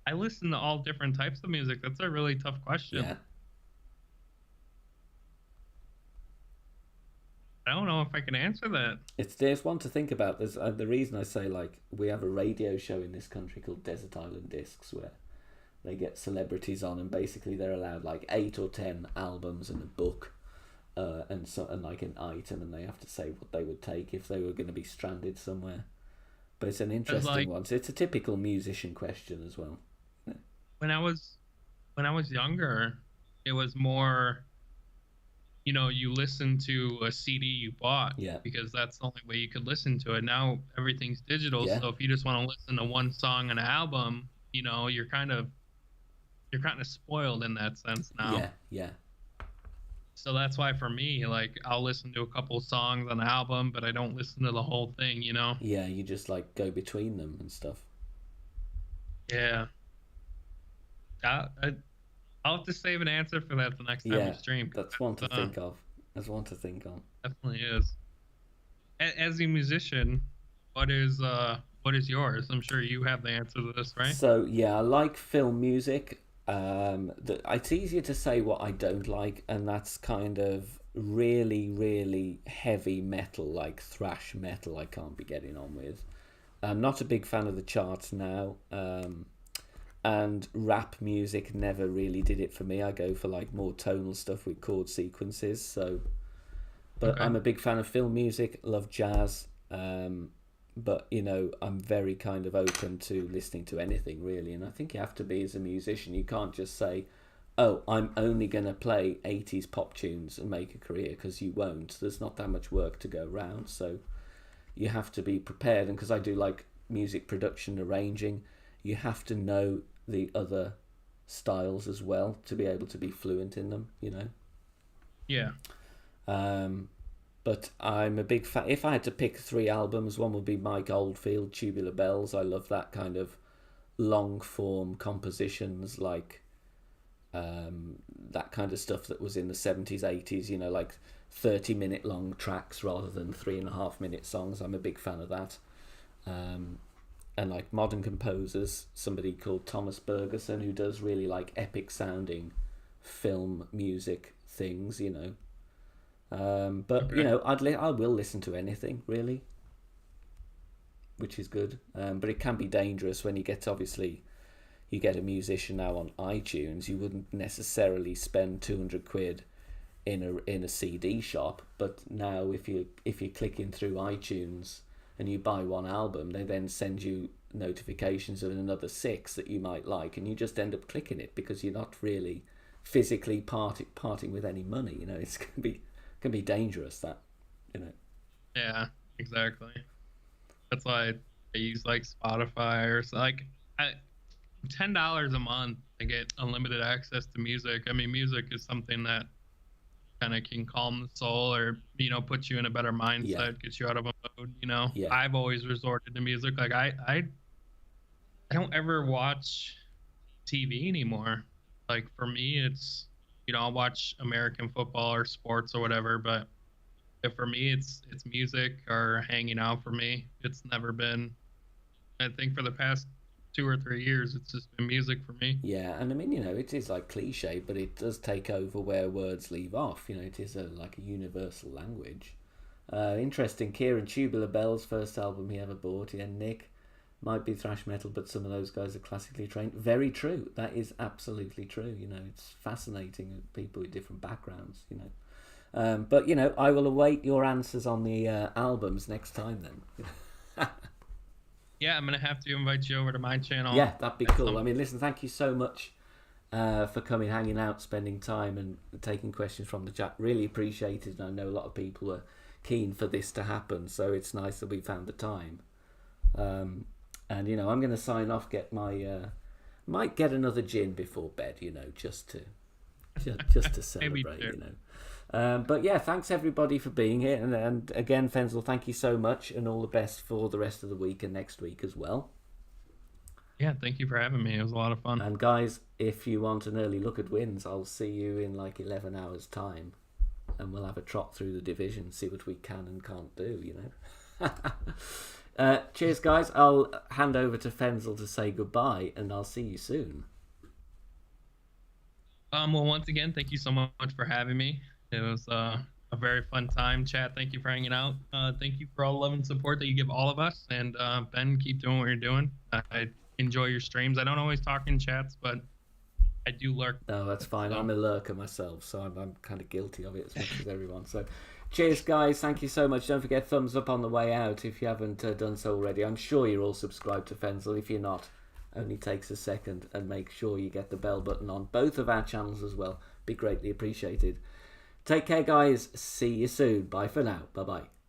I listen to all different types of music. That's a really tough question. Yeah. I don't know if I can answer that. There's one to think about. There's the reason I say like we have a radio show in this country called Desert Island Discs where they get celebrities on and basically they're allowed like 8 or 10 albums and a book, and like an item, and they have to say what they would take if they were going to be stranded somewhere. But it's an interesting one. So it's a typical musician question as well. When I was younger, it was more, you listen to a CD you bought, Yeah. because that's the only way you could listen to it. Now everything's digital, Yeah. so if you just want to listen to one song on an album, you're kind of spoiled in that sense now. Yeah, yeah. So that's why for me, like, I'll listen to a couple songs on an album, but I don't listen to the whole thing, Yeah, you just like go between them and stuff. Yeah. I'll have to save an answer for that the next time Yeah, we stream. that's one to think of. That's one to think on. Definitely is. As a musician, what is yours? I'm sure you have the answer to this, right? So yeah, I like film music. It's easier to say what I don't like, and that's kind of really, really heavy metal, like thrash metal. I can't be getting on with. I'm not a big fan of the charts now, and rap music never really did it for me. I go for like more tonal stuff with chord sequences. So, but Okay. I'm a big fan of film music. Love jazz. But I'm very kind of open to listening to anything really, and I think you have to be as a musician. You can't just say, oh, I'm only going to play 80s pop tunes and make a career, because you won't. There's not that much work to go around, so you have to be prepared. And because I do like music production, arranging, you have to know the other styles as well to be able to be fluent in them, Yeah. But I'm a big fan. If I had to pick 3 albums, one would be Mike Oldfield, Tubular Bells. I love that kind of long form compositions, like that kind of stuff that was in the 70s, 80s, like 30-minute long tracks rather than 3.5-minute songs. I'm a big fan of that. And like modern composers, somebody called Thomas Bergerson, who does really like epic sounding film music things, But Okay. I will listen to anything really, which is good. But it can be dangerous when you get a musician now on iTunes. You wouldn't necessarily spend 200 quid in a CD shop, but now if you're clicking through iTunes and you buy one album, they then send you notifications of another 6 that you might like, and you just end up clicking it because you're not really physically parting with any money. You know, it's can be dangerous. That, you know. Yeah, exactly. That's why I use like Spotify or like $10 a month to get unlimited access to music. I mean, music is something that kind of can calm the soul, or put you in a better mindset, get you out of a mode. Yeah. I've always resorted to music. Like I don't ever watch TV anymore. Like for me, it's I'll watch American football or sports or whatever, but if for me it's music or hanging out. For me, it's never been. I think for the past 2 or 3 years, it's just been music for me. Yeah, and I mean, it is like cliche, but it does take over where words leave off. It is like a universal language. Interesting. Kieran, Tubular Bells, first album he ever bought. Yeah, Nick, might be thrash metal, but some of those guys are classically trained. Very true. That is absolutely true. It's fascinating, people with different backgrounds. But I will await your answers on the albums next time then. Yeah, I'm gonna have to invite you over to my channel. Yeah, that'd be cool. I mean, listen, thank you so much for coming, hanging out, spending time, and taking questions from the chat. Really appreciated. And I know a lot of people are keen for this to happen, so it's nice that we found the time. And I'm going to sign off. Get my might get another gin before bed. Just to celebrate. But yeah, thanks everybody for being here, and again, Fenzl, thank you so much, and all the best for the rest of the week and next week as well. Yeah, thank you for having me. It was a lot of fun. And guys, if you want an early look at wins, I'll see you in like 11 hours time, and we'll have a trot through the division, see what we can and can't do. Cheers, guys. I'll hand over to Fenzl to say goodbye, and I'll see you soon. Well, once again, thank you so much for having me. It was a very fun time. Chat, thank you for hanging out. Thank you for all the love and support that you give all of us. And Ben, keep doing what you're doing. I enjoy your streams. I don't always talk in chats, but I do lurk. No, that's fine. So. I'm a lurker myself, so I'm kind of guilty of it as much as everyone. So cheers, guys. Thank you so much. Don't forget, thumbs up on the way out if you haven't done so already. I'm sure you're all subscribed to Fenzl. If you're not, only takes a second, and make sure you get the bell button on both of our channels as well. Be greatly appreciated. Take care, guys. See you soon. Bye for now. Bye-bye.